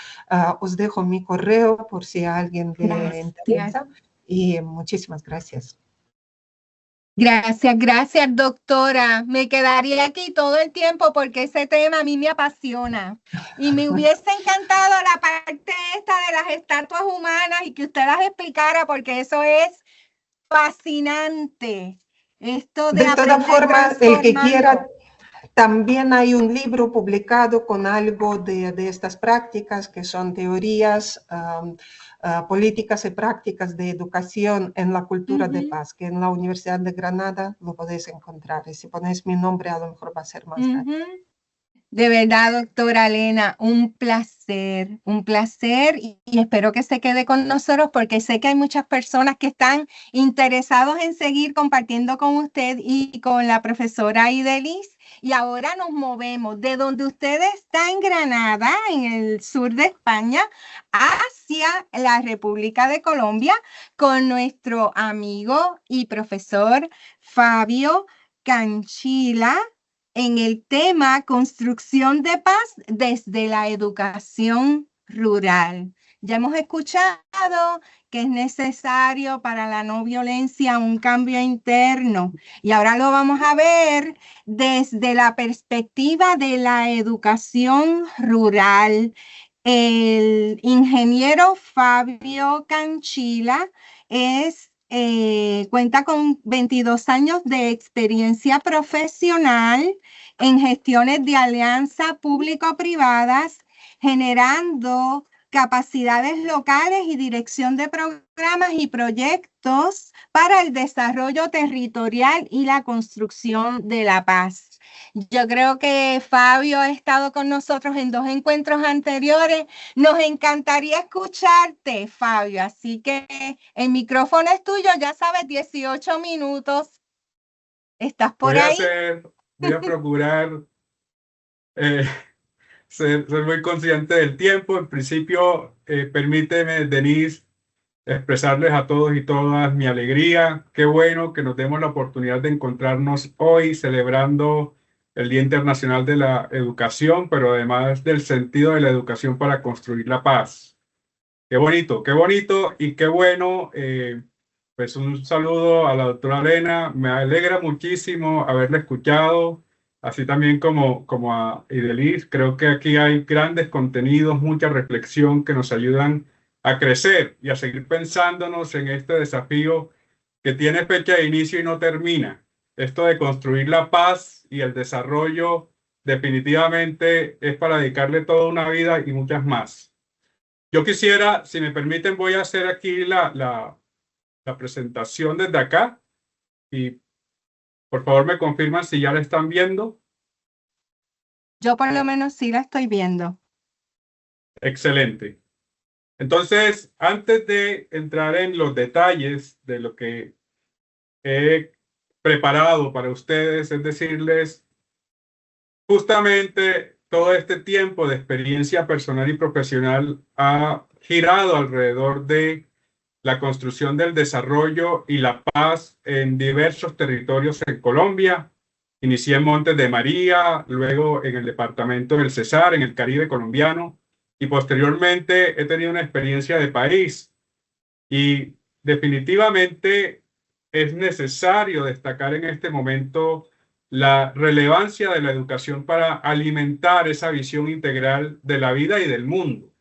Os dejo mi correo por si a alguien le interesa y muchísimas gracias. Gracias, gracias, doctora. Me quedaría aquí todo el tiempo porque ese tema a mí me apasiona. Y me hubiese encantado la parte esta de las estatuas humanas y que usted las explicara porque eso es fascinante. Esto de todas formas, el que quiera, también hay un libro publicado con algo de estas prácticas que son teorías políticas y prácticas de educación en la cultura de paz, que en la Universidad de Granada lo podéis encontrar. Y si ponéis mi nombre, a lo mejor va a ser más fácil. De verdad, doctora Elena, un placer y espero que se quede con nosotros porque sé que hay muchas personas que están interesados en seguir compartiendo con usted y con la profesora Idelys. Y ahora nos movemos de donde usted está en Granada, en el sur de España, hacia la República de Colombia con nuestro amigo y profesor Fabio Canchila, en el tema construcción de paz desde la educación rural. Ya hemos escuchado que es necesario para la no violencia un cambio interno y ahora lo vamos a ver desde la perspectiva de la educación rural. El ingeniero Fabio Canchila cuenta con 22 años de experiencia profesional en gestiones de alianzas público-privadas, generando capacidades locales y dirección de programas y proyectos para el desarrollo territorial y la construcción de la paz. Yo creo que Fabio ha estado con nosotros en 2 encuentros anteriores. Nos encantaría escucharte, Fabio. Así que el micrófono es tuyo, ya sabes, 18 minutos. ¿Estás por ahí? Voy a procurar ser muy consciente del tiempo. En principio, permíteme, Denise, expresarles a todos y todas mi alegría. Qué bueno que nos demos la oportunidad de encontrarnos hoy celebrando el Día Internacional de la Educación, pero además del sentido de la educación para construir la paz. Qué bonito y qué bueno. Pues un saludo a la doctora Elena. Me alegra muchísimo haberla escuchado, así también como a Idelys. Creo que aquí hay grandes contenidos, mucha reflexión que nos ayudan a crecer y a seguir pensándonos en este desafío que tiene fecha de inicio y no termina. Esto de construir la paz y el desarrollo definitivamente es para dedicarle toda una vida y muchas más. Yo quisiera, si me permiten, voy a hacer aquí la presentación desde acá y por favor me confirman si ya la están viendo. Yo por lo menos sí la estoy viendo. Excelente. Entonces, antes de entrar en los detalles de lo que he preparado para ustedes, es decirles, justamente todo este tiempo de experiencia personal y profesional ha girado alrededor de la construcción del desarrollo y la paz en diversos territorios en Colombia. Inicié en Montes de María, luego en el departamento del Cesar, en el Caribe colombiano, y posteriormente he tenido una experiencia de país. Y definitivamente es necesario destacar en este momento la relevancia de la educación para alimentar esa visión integral de la vida y del mundo,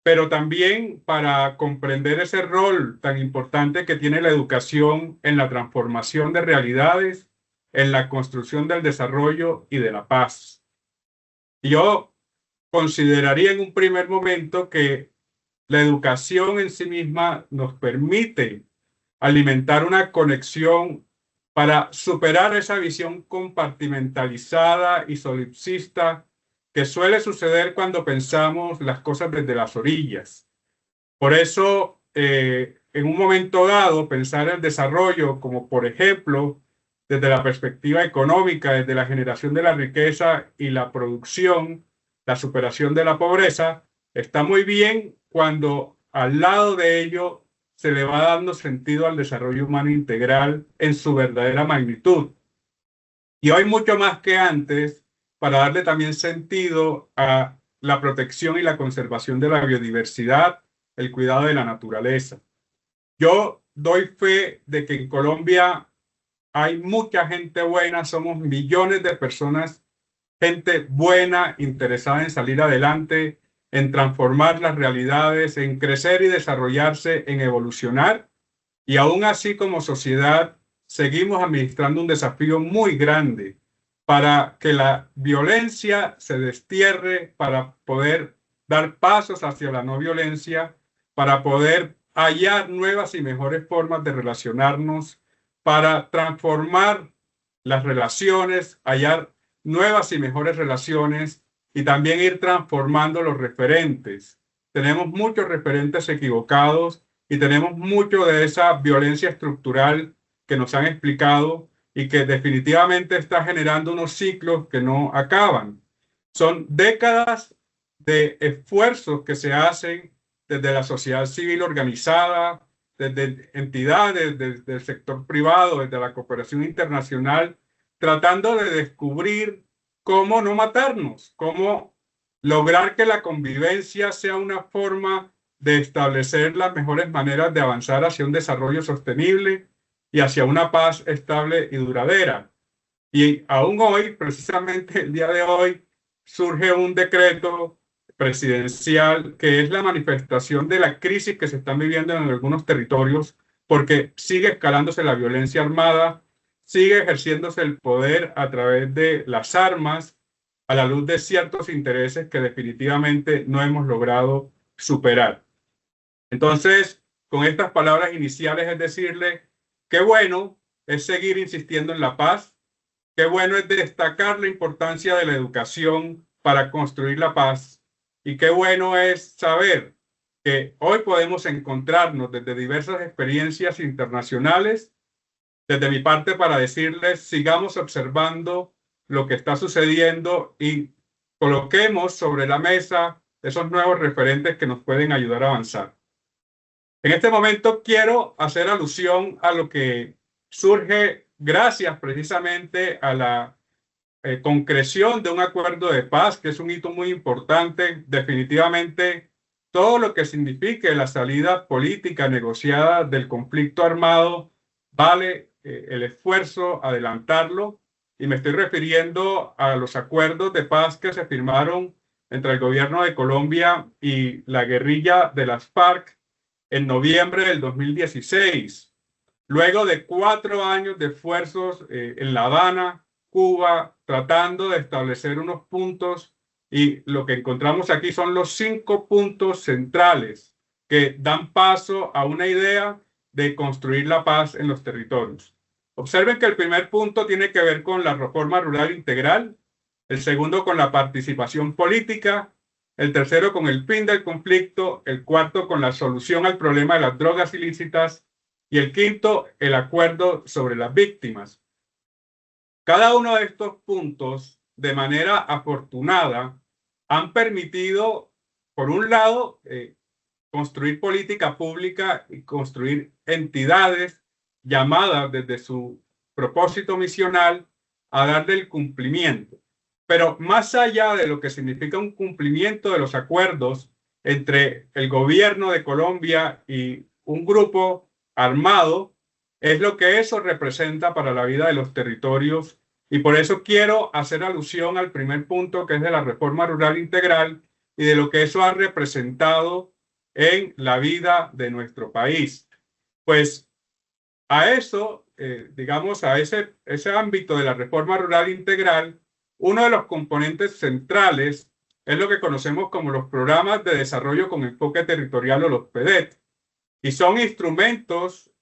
pero también para comprender ese rol tan importante que tiene la educación en la transformación de realidades, en la construcción del desarrollo y de la paz. Yo consideraría en un primer momento que la educación en sí misma nos permite alimentar una conexión para superar esa visión compartimentalizada y solipsista que suele suceder cuando pensamos las cosas desde las orillas. Por eso, en un momento dado, pensar el desarrollo como, por ejemplo, desde la perspectiva económica, desde la generación de la riqueza y la producción, la superación de la pobreza, está muy bien cuando al lado de ello se le va dando sentido al desarrollo humano integral en su verdadera magnitud. Y hoy mucho más que antes, para darle también sentido a la protección y la conservación de la biodiversidad, el cuidado de la naturaleza. Yo doy fe de que en Colombia hay mucha gente buena, somos millones de personas, gente buena, interesada en salir adelante, en transformar las realidades, en crecer y desarrollarse, en evolucionar. Y aún así, como sociedad, seguimos administrando un desafío muy grande para que la violencia se destierre, para poder dar pasos hacia la no violencia, para poder hallar nuevas y mejores formas de relacionarnos, para transformar las relaciones, hallar nuevas y mejores relaciones y también ir transformando los referentes. Tenemos muchos referentes equivocados y tenemos mucho de esa violencia estructural que nos han explicado y que definitivamente está generando unos ciclos que no acaban. Son décadas de esfuerzos que se hacen desde la sociedad civil organizada, desde entidades, desde el sector privado, desde la cooperación internacional, tratando de descubrir cómo no matarnos, cómo lograr que la convivencia sea una forma de establecer las mejores maneras de avanzar hacia un desarrollo sostenible y hacia una paz estable y duradera. Y aún hoy, precisamente el día de hoy, surge un decreto presidencial que es la manifestación de la crisis que se están viviendo en algunos territorios, porque sigue escalándose la violencia armada, sigue ejerciéndose el poder a través de las armas, a la luz de ciertos intereses que definitivamente no hemos logrado superar. Entonces, con estas palabras iniciales es decirle, qué bueno es seguir insistiendo en la paz, qué bueno es destacar la importancia de la educación para construir la paz y qué bueno es saber que hoy podemos encontrarnos desde diversas experiencias internacionales. Desde mi parte, para decirles, sigamos observando lo que está sucediendo y coloquemos sobre la mesa esos nuevos referentes que nos pueden ayudar a avanzar. En este momento quiero hacer alusión a lo que surge gracias precisamente a la concreción de un acuerdo de paz, que es un hito muy importante. Definitivamente, todo lo que signifique la salida política negociada del conflicto armado vale el esfuerzo adelantarlo. Y me estoy refiriendo a los acuerdos de paz que se firmaron entre el gobierno de Colombia y la guerrilla de las FARC en noviembre del 2016. Luego de 4 años de esfuerzos en La Habana, Cuba, tratando de establecer unos puntos, y lo que encontramos aquí son los 5 puntos centrales que dan paso a una idea de construir la paz en los territorios. Observen que el primer punto tiene que ver con la reforma rural integral, el segundo con la participación política, el tercero con el fin del conflicto, el cuarto con la solución al problema de las drogas ilícitas y el quinto, el acuerdo sobre las víctimas. Cada uno de estos puntos, de manera afortunada, han permitido, por un lado, construir política pública y construir entidades llamadas desde su propósito misional a darle el cumplimiento. Pero más allá de lo que significa un cumplimiento de los acuerdos entre el gobierno de Colombia y un grupo armado, es lo que eso representa para la vida de los territorios. Y por eso quiero hacer alusión al primer punto, que es de la reforma rural integral y de lo que eso ha representado en la vida de nuestro país. Pues a eso, digamos, a ese ámbito de la reforma rural integral, uno de los componentes centrales es lo que conocemos como los programas de desarrollo con enfoque territorial o los PEDET, y son instrumentos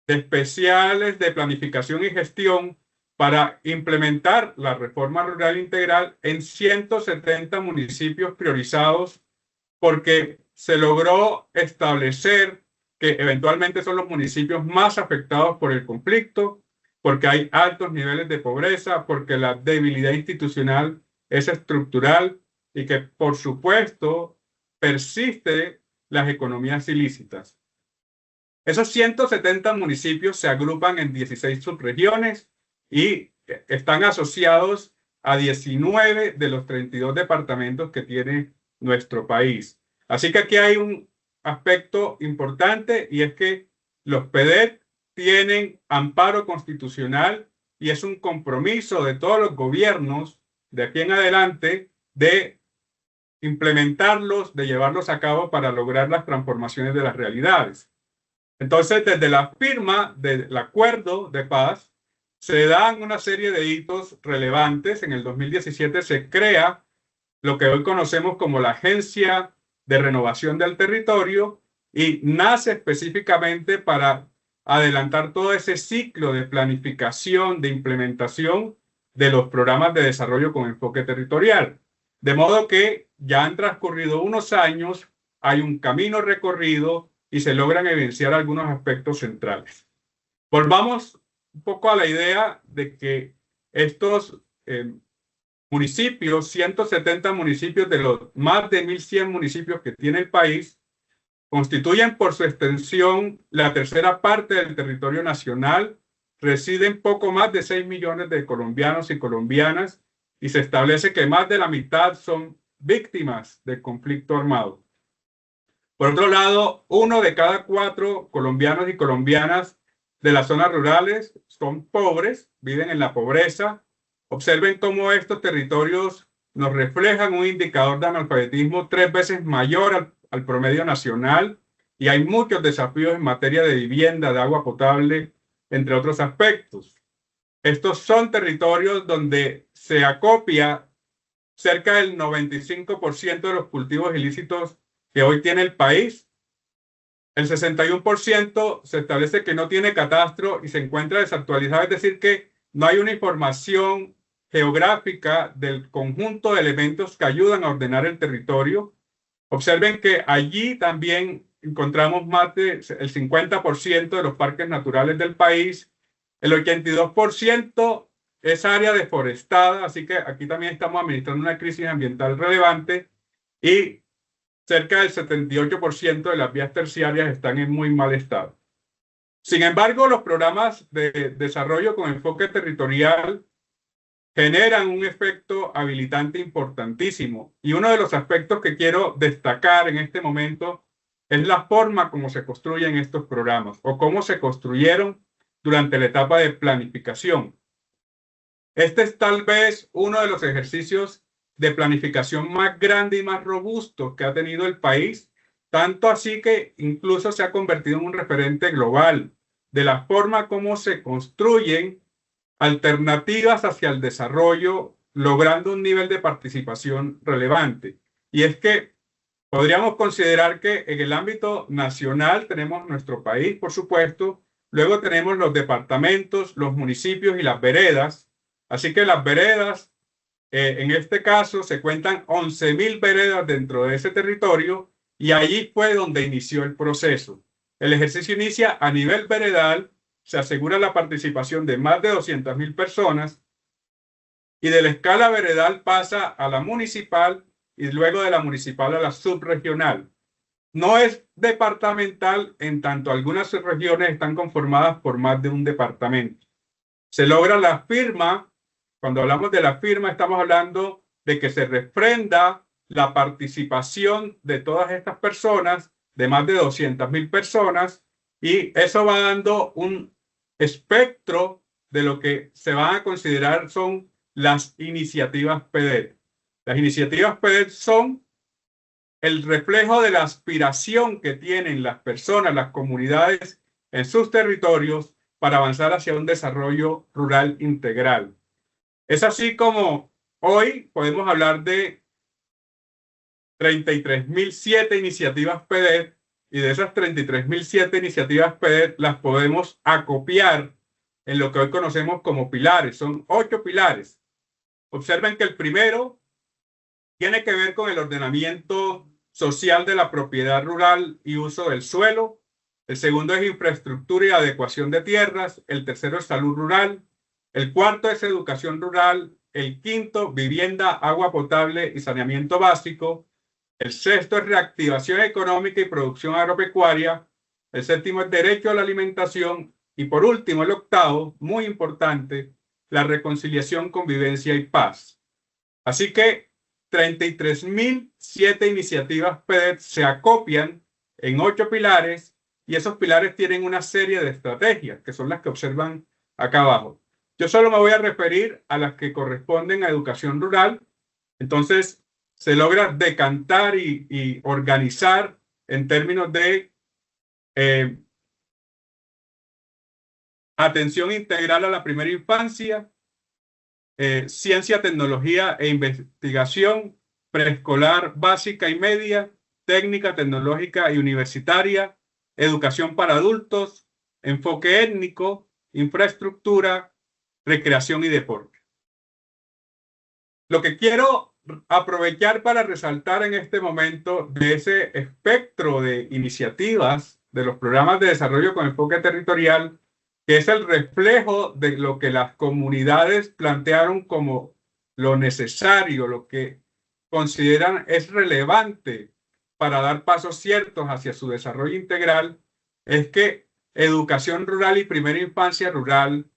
especiales de planificación y gestión para implementar la reforma rural integral en 170 municipios priorizados, porque se logró establecer que eventualmente son los municipios más afectados por el conflicto, porque hay altos niveles de pobreza, porque la debilidad institucional es estructural y que, por supuesto, persiste las economías ilícitas. Esos 170 municipios se agrupan en 16 subregiones y están asociados a 19 de los 32 departamentos que tiene nuestro país. Así que aquí hay un aspecto importante, y es que los PEDET tienen amparo constitucional y es un compromiso de todos los gobiernos de aquí en adelante de implementarlos, de llevarlos a cabo para lograr las transformaciones de las realidades. Entonces, desde la firma del acuerdo de paz, se dan una serie de hitos relevantes. En el 2017 se crea lo que hoy conocemos como la Agencia de Renovación del Territorio, y nace específicamente para adelantar todo ese ciclo de planificación, de implementación de los programas de desarrollo con enfoque territorial. De modo que ya han transcurrido unos años, hay un camino recorrido y se logran evidenciar algunos aspectos centrales. Volvamos un poco a la idea de que estos municipios, 170 municipios de los más de 1.100 municipios que tiene el país, constituyen por su extensión la tercera parte del territorio nacional. Residen poco más de 6 millones de colombianos y colombianas, y se establece que más de la mitad son víctimas del conflicto armado. Por otro lado, 1 de cada 4 colombianos y colombianas de las zonas rurales son pobres, viven en la pobreza. Observen cómo estos territorios nos reflejan un indicador de analfabetismo 3 veces mayor al promedio nacional, y hay muchos desafíos en materia de vivienda, de agua potable, entre otros aspectos. Estos son territorios donde se acopia cerca del 95% de los cultivos ilícitos que hoy tiene el país. El 61% se establece que no tiene catastro y se encuentra desactualizado, es decir, que no hay una información geográfica del conjunto de elementos que ayudan a ordenar el territorio. Observen que allí también encontramos más del 50% de los parques naturales del país. El 82% es área deforestada, así que aquí también estamos administrando una crisis ambiental relevante, y cerca del 78% de las vías terciarias están en muy mal estado. Sin embargo, los programas de desarrollo con enfoque territorial generan un efecto habilitante importantísimo, y uno de los aspectos que quiero destacar en este momento es la forma como se construyen estos programas, o cómo se construyeron durante la etapa de planificación. Este es tal vez uno de los ejercicios de planificación más grande y más robusto que ha tenido el país, tanto así que incluso se ha convertido en un referente global de la forma como se construyen alternativas hacia el desarrollo, logrando un nivel de participación relevante. Y es que podríamos considerar que en el ámbito nacional tenemos nuestro país, por supuesto, luego tenemos los departamentos, los municipios y las veredas. Así que las veredas, en este caso, se cuentan 11.000 veredas dentro de ese territorio, y allí fue donde inició el proceso. El ejercicio inicia a nivel veredal, se asegura la participación de más de 200.000 personas, y de la escala veredal pasa a la municipal, y luego de la municipal a la subregional. No es departamental, en tanto algunas subregiones están conformadas por más de un departamento. Se logra la firma. Cuando hablamos de la firma, estamos hablando de que se refrenda la participación de todas estas personas, de más de 200.000 personas, y eso va dando un espectro de lo que se van a considerar son las iniciativas PEDET. Las iniciativas PEDET son el reflejo de la aspiración que tienen las personas, las comunidades en sus territorios para avanzar hacia un desarrollo rural integral. Es así como hoy podemos hablar de 33.007 iniciativas PEDET, y de esas 33.007 iniciativas PEDET las podemos acopiar en lo que hoy conocemos como pilares. Son 8 pilares. Observen que el primero tiene que ver con el ordenamiento social de la propiedad rural y uso del suelo. El segundo es infraestructura y adecuación de tierras. El tercero es salud rural. El cuarto es educación rural. El quinto, vivienda, agua potable y saneamiento básico. El sexto es reactivación económica y producción agropecuaria. El séptimo es derecho a la alimentación. Y por último, el octavo, muy importante, la reconciliación, convivencia y paz. Así que 33.007 iniciativas PEDET se acopian en 8 pilares y esos pilares tienen una serie de estrategias que son las que observan acá abajo. Yo solo me voy a referir a las que corresponden a educación rural. Entonces, se logra decantar y organizar en términos de atención integral a la primera infancia, ciencia, tecnología e investigación, preescolar básica y media, técnica, tecnológica y universitaria, educación para adultos, enfoque étnico, infraestructura, recreación y deporte. Lo que quiero aprovechar para resaltar en este momento de ese espectro de iniciativas de los programas de desarrollo con enfoque territorial, que es el reflejo de lo que las comunidades plantearon como lo necesario, lo que consideran es relevante para dar pasos ciertos hacia su desarrollo integral, es que educación rural y primera infancia rural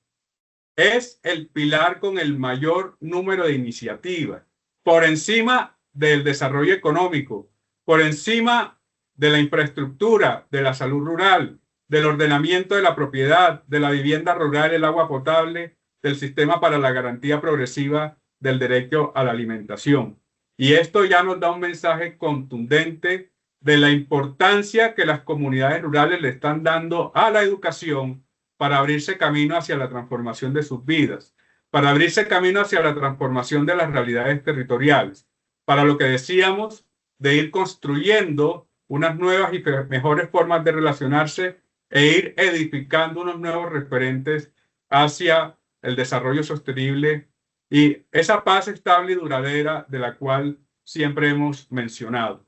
es el pilar con el mayor número de iniciativas, por encima del desarrollo económico, por encima de la infraestructura, de la salud rural, del ordenamiento de la propiedad, de la vivienda rural, el agua potable, del sistema para la garantía progresiva del derecho a la alimentación. Y esto ya nos da un mensaje contundente de la importancia que las comunidades rurales le están dando a la educación para abrirse camino hacia la transformación de sus vidas, para abrirse camino hacia la transformación de las realidades territoriales, para lo que decíamos de ir construyendo unas nuevas y mejores formas de relacionarse e ir edificando unos nuevos referentes hacia el desarrollo sostenible y esa paz estable y duradera de la cual siempre hemos mencionado.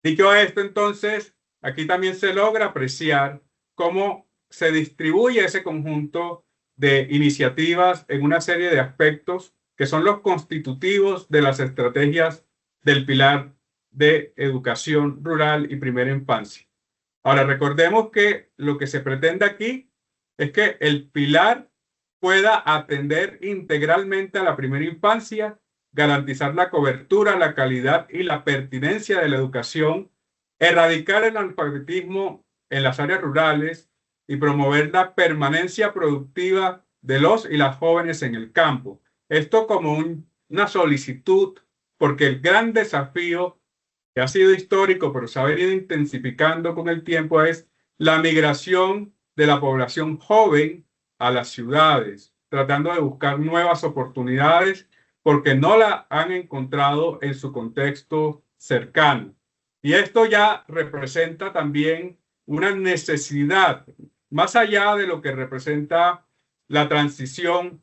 Dicho esto, entonces, aquí también se logra apreciar cómo se distribuye ese conjunto de iniciativas en una serie de aspectos que son los constitutivos de las estrategias del pilar de educación rural y primera infancia. Ahora, recordemos que lo que se pretende aquí es que el pilar pueda atender integralmente a la primera infancia, garantizar la cobertura, la calidad y la pertinencia de la educación, erradicar el analfabetismo en las áreas rurales y promover la permanencia productiva de los y las jóvenes en el campo. Esto como una solicitud, porque el gran desafío que ha sido histórico, pero se ha venido intensificando con el tiempo, es la migración de la población joven a las ciudades, tratando de buscar nuevas oportunidades porque no la han encontrado en su contexto cercano. Y esto ya representa también una necesidad, más allá de lo que representa la transición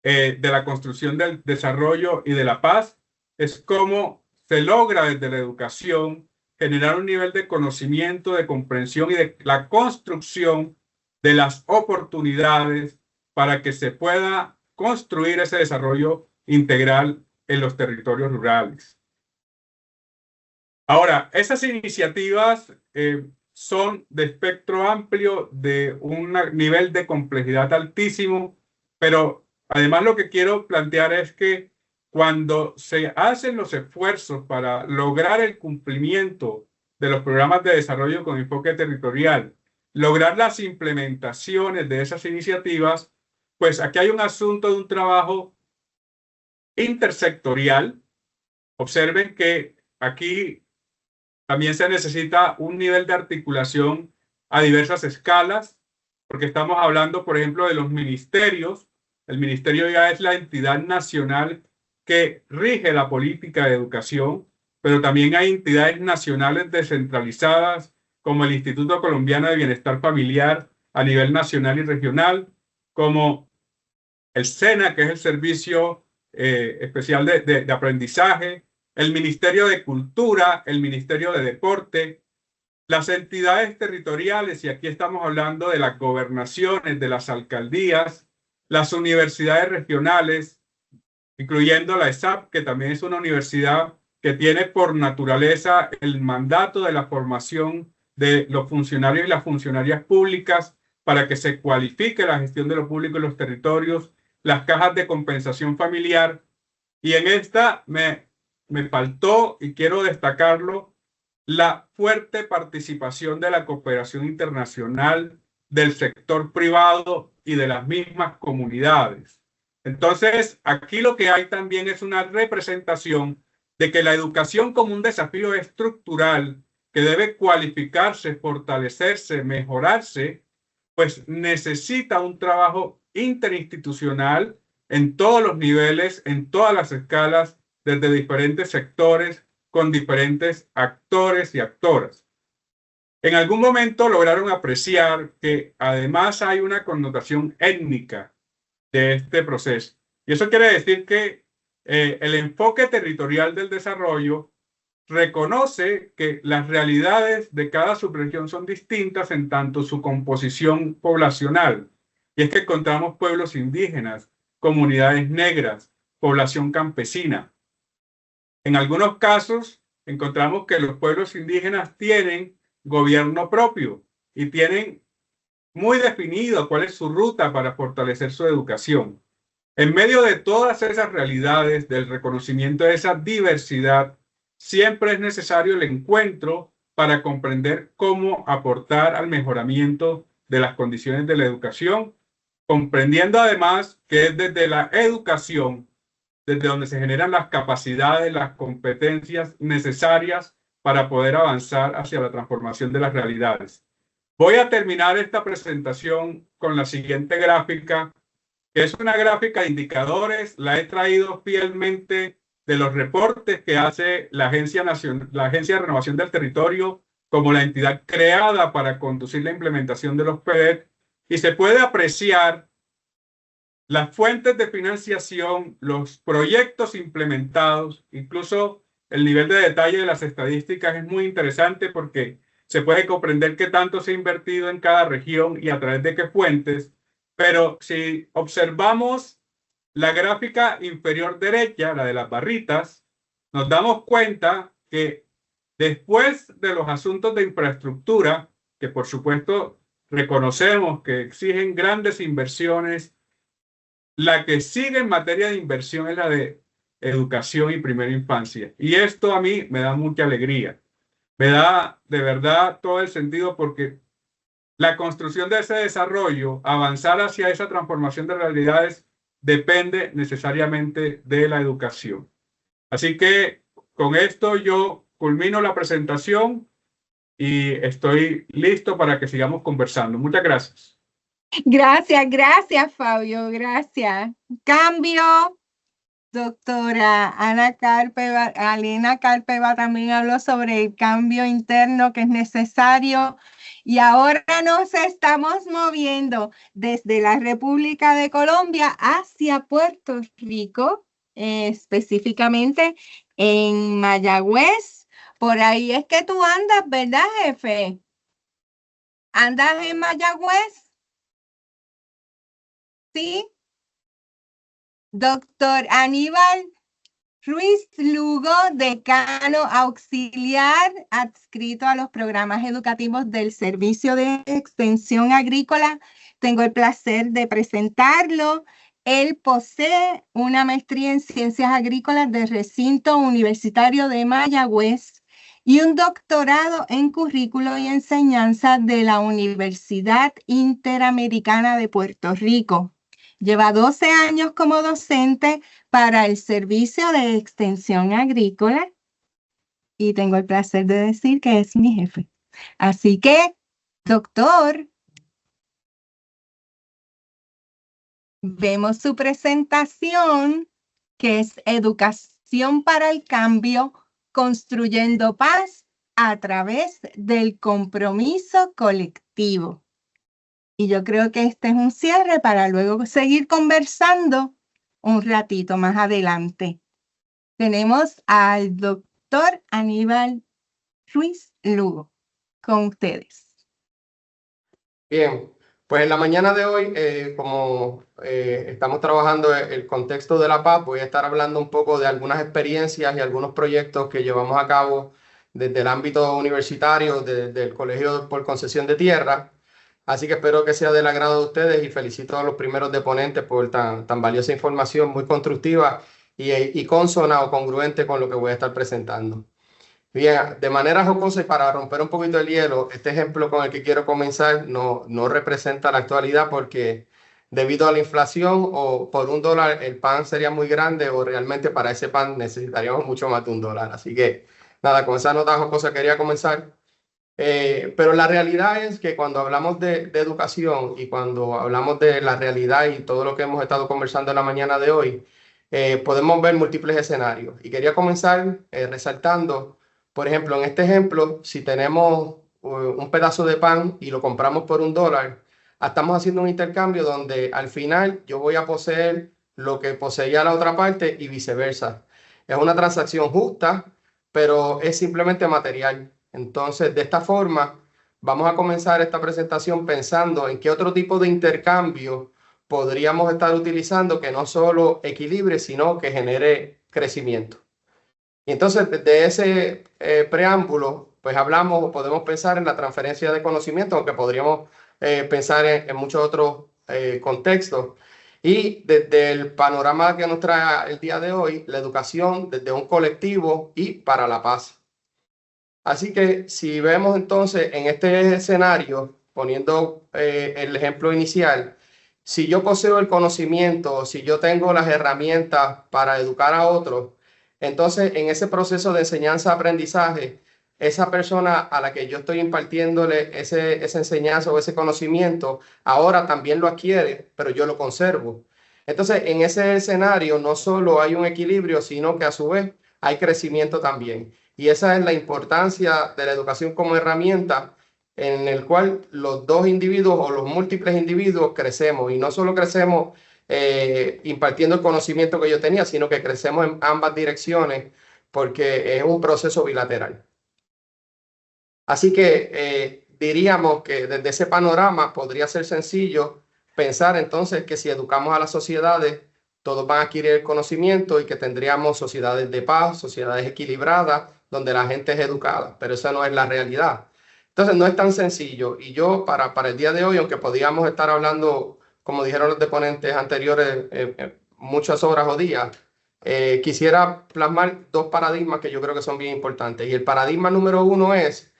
de la construcción del desarrollo y de la paz, es cómo se logra desde la educación generar un nivel de conocimiento, de comprensión y de la construcción de las oportunidades para que se pueda construir ese desarrollo integral en los territorios rurales. Ahora, esas iniciativas son de espectro amplio, de un nivel de complejidad altísimo, pero además lo que quiero plantear es que cuando se hacen los esfuerzos para lograr el cumplimiento de los programas de desarrollo con enfoque territorial, lograr las implementaciones de esas iniciativas, pues aquí hay un asunto de un trabajo intersectorial. Observen que aquí también se necesita un nivel de articulación a diversas escalas, porque estamos hablando, por ejemplo, de los ministerios. El ministerio ya es la entidad nacional que rige la política de educación, pero también hay entidades nacionales descentralizadas, como el Instituto Colombiano de Bienestar Familiar a nivel nacional y regional, como el SENA, que es el Servicio Especial de Aprendizaje, el Ministerio de Cultura, el Ministerio de Deporte, las entidades territoriales, y aquí estamos hablando de las gobernaciones, de las alcaldías, las universidades regionales, incluyendo la ESAP, que también es una universidad que tiene por naturaleza el mandato de la formación de los funcionarios y las funcionarias públicas para que se cualifique la gestión de lo público en los territorios, las cajas de compensación familiar. Y en esta me faltó, y quiero destacarlo, la fuerte participación de la cooperación internacional, del sector privado y de las mismas comunidades. Entonces, aquí lo que hay también es una representación de que la educación como un desafío estructural que debe cualificarse, fortalecerse, mejorarse, pues necesita un trabajo interinstitucional en todos los niveles, en todas las escalas, desde diferentes sectores, con diferentes actores y actoras. En algún momento lograron apreciar que además hay una connotación étnica de este proceso. Y eso quiere decir que el enfoque territorial del desarrollo reconoce que las realidades de cada subregión son distintas en tanto su composición poblacional. Y es que encontramos pueblos indígenas, comunidades negras, población campesina. En algunos casos encontramos que los pueblos indígenas tienen gobierno propio y tienen muy definido cuál es su ruta para fortalecer su educación. En medio de todas esas realidades, del reconocimiento de esa diversidad, siempre es necesario el encuentro para comprender cómo aportar al mejoramiento de las condiciones de la educación, comprendiendo además que es desde la educación desde donde se generan las capacidades, las competencias necesarias para poder avanzar hacia la transformación de las realidades. Voy a terminar esta presentación con la siguiente gráfica, que es una gráfica de indicadores. La he traído fielmente de los reportes que hace la Agencia de Renovación del Territorio como la entidad creada para conducir la implementación de los PEDET, y se puede apreciar las fuentes de financiación, los proyectos implementados, incluso el nivel de detalle de las estadísticas es muy interesante porque se puede comprender qué tanto se ha invertido en cada región y a través de qué fuentes. Pero si observamos la gráfica inferior derecha, la de las barritas, nos damos cuenta que después de los asuntos de infraestructura, que por supuesto reconocemos que exigen grandes inversiones, la que sigue en materia de inversión es la de educación y primera infancia. Y esto a mí me da mucha alegría. Me da de verdad todo el sentido porque la construcción de ese desarrollo, avanzar hacia esa transformación de realidades, depende necesariamente de la educación. Así que con esto yo culmino la presentación y estoy listo para que sigamos conversando. Muchas gracias. Gracias, Fabio, gracias. Cambio, doctora Alina Cárpeva también habló sobre el cambio interno que es necesario y ahora nos estamos moviendo desde la República de Colombia hacia Puerto Rico, específicamente en Mayagüez. Por ahí es que tú andas, ¿verdad, jefe? ¿Andas en Mayagüez? Sí. Doctor Aníbal Ruiz Lugo, decano auxiliar adscrito a los programas educativos del Servicio de Extensión Agrícola. Tengo el placer de presentarlo. Él posee una maestría en Ciencias Agrícolas del Recinto Universitario de Mayagüez y un doctorado en Currículo y Enseñanza de la Universidad Interamericana de Puerto Rico. Lleva 12 años como docente para el Servicio de Extensión Agrícola y tengo el placer de decir que es mi jefe. Así que, doctor, vemos su presentación, que es Educación para el Cambio, construyendo paz a través del compromiso colectivo. Y yo creo que este es un cierre para luego seguir conversando un ratito más adelante. Tenemos al doctor Aníbal Ruiz Lugo con ustedes. Bien, pues en la mañana de hoy, como estamos trabajando el contexto de la paz, voy a estar hablando un poco de algunas experiencias y algunos proyectos que llevamos a cabo desde el ámbito universitario, del Colegio por Concesión de Tierra. Así que espero que sea del agrado de ustedes y felicito a los primeros deponentes por tan valiosa información, muy constructiva y consona o congruente con lo que voy a estar presentando. Bien, de manera jocosa y para romper un poquito el hielo, este ejemplo con el que quiero comenzar no representa la actualidad porque debido a la inflación o por $1 el pan sería muy grande o realmente para ese pan necesitaríamos mucho más de $1. Así que nada, con esa nota jocosa quería comenzar. Pero la realidad es que cuando hablamos de educación y cuando hablamos de la realidad y todo lo que hemos estado conversando en la mañana de hoy, podemos ver múltiples escenarios. Y quería comenzar resaltando, por ejemplo, en este ejemplo, si tenemos un pedazo de pan y lo compramos por $1, estamos haciendo un intercambio donde al final yo voy a poseer lo que poseía la otra parte y viceversa. Es una transacción justa, pero es simplemente material. Entonces, de esta forma, vamos a comenzar esta presentación pensando en qué otro tipo de intercambio podríamos estar utilizando que no solo equilibre, sino que genere crecimiento. Y entonces, desde ese preámbulo, pues hablamos o podemos pensar en la transferencia de conocimiento, aunque podríamos pensar en muchos otros contextos. Y desde el panorama que nos trae el día de hoy, la educación desde un colectivo y para la paz. Así que si vemos entonces en este escenario, poniendo el ejemplo inicial, si yo poseo el conocimiento, si yo tengo las herramientas para educar a otros, entonces en ese proceso de enseñanza-aprendizaje, esa persona a la que yo estoy impartiéndole esa enseñanza o ese conocimiento, ahora también lo adquiere, pero yo lo conservo. Entonces en ese escenario no solo hay un equilibrio, sino que a su vez hay crecimiento también. Y esa es la importancia de la educación como herramienta en el cual los dos individuos o los múltiples individuos crecemos. Y no solo crecemos impartiendo el conocimiento que yo tenía, sino que crecemos en ambas direcciones porque es un proceso bilateral. Así que diríamos que desde ese panorama podría ser sencillo pensar entonces que si educamos a las sociedades, todos van a adquirir el conocimiento y que tendríamos sociedades de paz, sociedades equilibradas, donde la gente es educada, pero esa no es la realidad. Entonces no es tan sencillo y yo para el día de hoy, aunque podíamos estar hablando, como dijeron los deponentes anteriores, muchas horas o días, quisiera plasmar dos paradigmas que yo creo que son bien importantes. Y el paradigma número uno es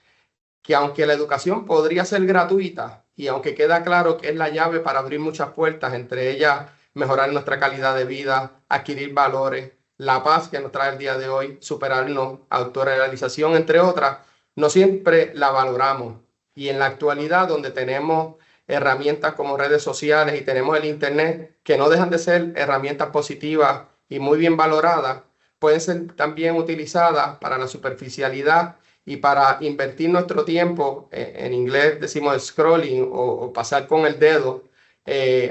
que aunque la educación podría ser gratuita y aunque queda claro que es la llave para abrir muchas puertas, entre ellas mejorar nuestra calidad de vida, adquirir valores, la paz que nos trae el día de hoy, superarnos, autorrealización, entre otras, no siempre la valoramos. Y en la actualidad, donde tenemos herramientas como redes sociales y tenemos el Internet, que no dejan de ser herramientas positivas y muy bien valoradas, pueden ser también utilizadas para la superficialidad y para invertir nuestro tiempo, en inglés decimos scrolling o pasar con el dedo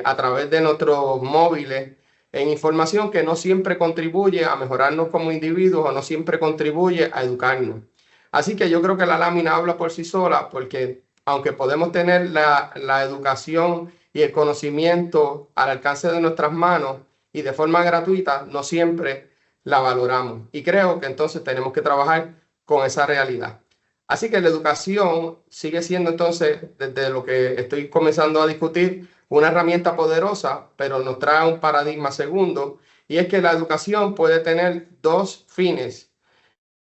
a través de nuestros móviles en información que no siempre contribuye a mejorarnos como individuos o no siempre contribuye a educarnos. Así que yo creo que la lámina habla por sí sola porque aunque podemos tener la educación y el conocimiento al alcance de nuestras manos y de forma gratuita, no siempre la valoramos. Y creo que entonces tenemos que trabajar con esa realidad. Así que la educación sigue siendo entonces, desde lo que estoy comenzando a discutir, una herramienta poderosa, pero nos trae un paradigma segundo, y es que la educación puede tener dos fines.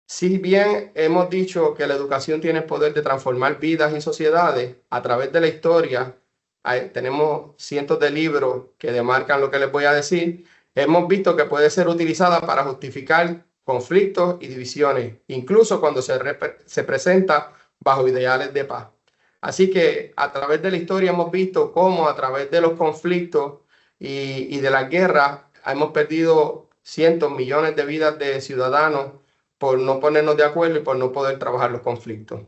Si bien hemos dicho que la educación tiene el poder de transformar vidas y sociedades a través de la historia, tenemos cientos de libros que demarcan lo que les voy a decir, hemos visto que puede ser utilizada para justificar conflictos y divisiones, incluso cuando se presenta bajo ideales de paz. Así que a través de la historia hemos visto cómo a través de los conflictos y de las guerras hemos perdido cientos, millones de vidas de ciudadanos por no ponernos de acuerdo y por no poder trabajar los conflictos.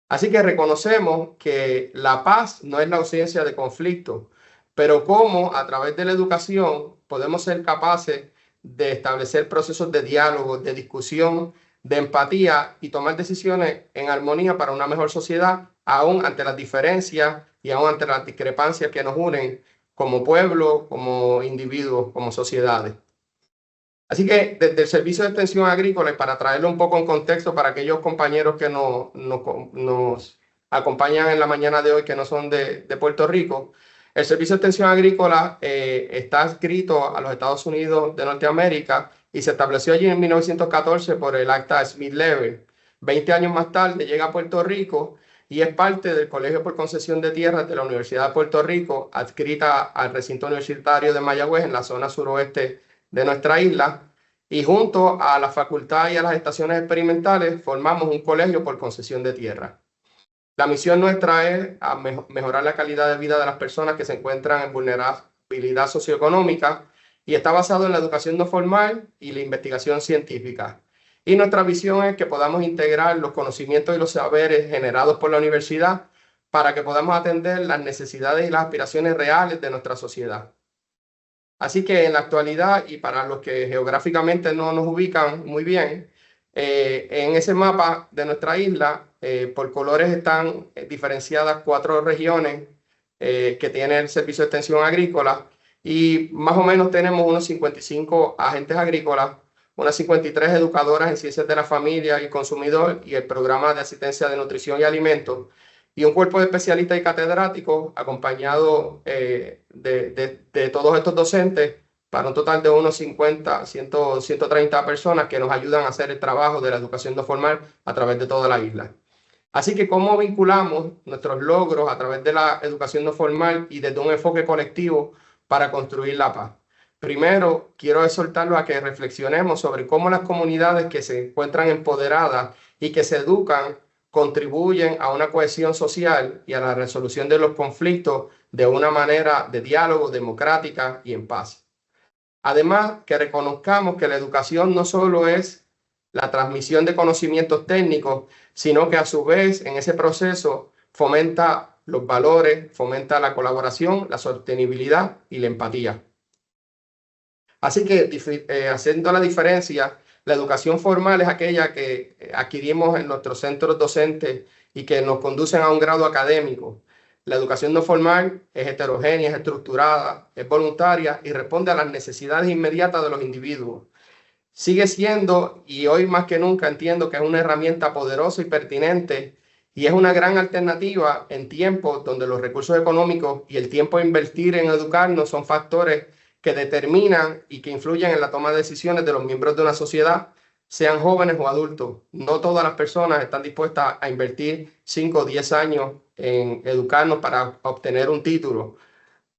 Así que reconocemos que la paz no es la ausencia de conflicto, pero cómo a través de la educación podemos ser capaces de establecer procesos de diálogo, de discusión, de empatía y tomar decisiones en armonía para una mejor sociedad, aún ante las diferencias y aún ante las discrepancias que nos unen como pueblo, como individuos, como sociedades. Así que desde el Servicio de Extensión Agrícola, y para traerlo un poco en contexto para aquellos compañeros que nos acompañan en la mañana de hoy que no son de Puerto Rico, el Servicio de Extensión Agrícola está adscrito a los Estados Unidos de Norteamérica y se estableció allí en 1914 por el Acta Smith-Levin. 20 años más tarde llega a Puerto Rico y es parte del Colegio por Concesión de Tierras de la Universidad de Puerto Rico, adscrita al recinto universitario de Mayagüez en la zona suroeste de nuestra isla, y junto a la facultad y a las estaciones experimentales formamos un colegio por concesión de tierra. La misión nuestra es mejorar la calidad de vida de las personas que se encuentran en vulnerabilidad socioeconómica y está basado en la educación no formal y la investigación científica. Y nuestra visión es que podamos integrar los conocimientos y los saberes generados por la universidad para que podamos atender las necesidades y las aspiraciones reales de nuestra sociedad. Así que en la actualidad, y para los que geográficamente no nos ubican muy bien, en ese mapa de nuestra isla, por colores están diferenciadas 4 regiones que tiene el Servicio de Extensión Agrícola, y más o menos tenemos unos 55 agentes agrícolas, unas 53 educadoras en ciencias de la familia y consumidor y el programa de asistencia de nutrición y alimentos, y un cuerpo de especialistas y catedráticos acompañado de todos estos docentes para un total de unos 130 personas que nos ayudan a hacer el trabajo de la educación no formal a través de toda la isla. Así que, ¿cómo vinculamos nuestros logros a través de la educación no formal y desde un enfoque colectivo para construir la paz? Primero, quiero exhortarlos a que reflexionemos sobre cómo las comunidades que se encuentran empoderadas y que se educan contribuyen a una cohesión social y a la resolución de los conflictos de una manera de diálogo democrática y en paz. Además, que reconozcamos que la educación no solo es la transmisión de conocimientos técnicos, sino que a su vez en ese proceso fomenta los valores, fomenta la colaboración, la sostenibilidad y la empatía. Así que haciendo la diferencia, la educación formal es aquella que adquirimos en nuestros centros docentes y que nos conducen a un grado académico. La educación no formal es heterogénea, es estructurada, es voluntaria y responde a las necesidades inmediatas de los individuos. Sigue siendo, y hoy más que nunca entiendo que es una herramienta poderosa y pertinente, y es una gran alternativa en tiempos donde los recursos económicos y el tiempo a invertir en educarnos son factores que determinan y que influyen en la toma de decisiones de los miembros de una sociedad, sean jóvenes o adultos. No todas las personas están dispuestas a invertir 5 o 10 años en educarnos para obtener un título.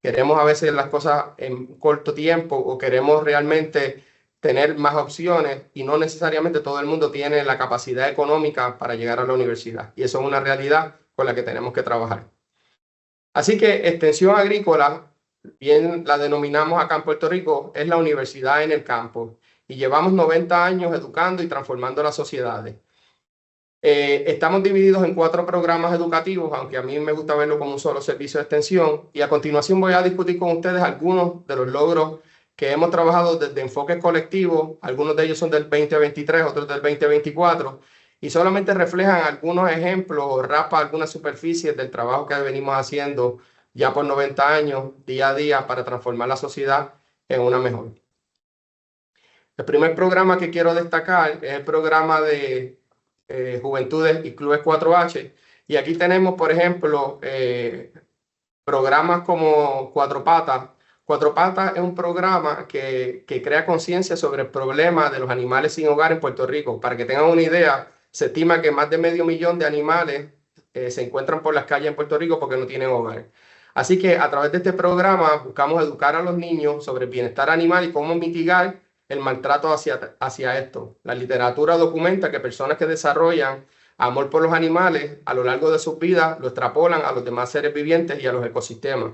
Queremos a veces las cosas en corto tiempo o queremos realmente tener más opciones y no necesariamente todo el mundo tiene la capacidad económica para llegar a la universidad. Y eso es una realidad con la que tenemos que trabajar. Así que extensión agrícola, bien la denominamos acá en Puerto Rico, es la universidad en el campo. Y llevamos 90 años educando y transformando las sociedades. Estamos divididos en 4 programas educativos, aunque a mí me gusta verlo como un solo servicio de extensión. Y a continuación voy a discutir con ustedes algunos de los logros que hemos trabajado desde enfoques colectivos. Algunos de ellos son del 2023, otros del 2024. Y solamente reflejan algunos ejemplos o raspan algunas superficies del trabajo que venimos haciendo ya por 90 años, día a día, para transformar la sociedad en una mejor. El primer programa que quiero destacar es el programa de Juventudes y Clubes 4H. Y aquí tenemos, por ejemplo, programas como Cuatro Patas. Cuatro Patas es un programa que crea conciencia sobre el problema de los animales sin hogar en Puerto Rico. Para que tengan una idea, se estima que más de 500,000 de animales se encuentran por las calles en Puerto Rico porque no tienen hogar. Así que a través de este programa buscamos educar a los niños sobre el bienestar animal y cómo mitigar el maltrato hacia esto. La literatura documenta que personas que desarrollan amor por los animales a lo largo de sus vidas lo extrapolan a los demás seres vivientes y a los ecosistemas.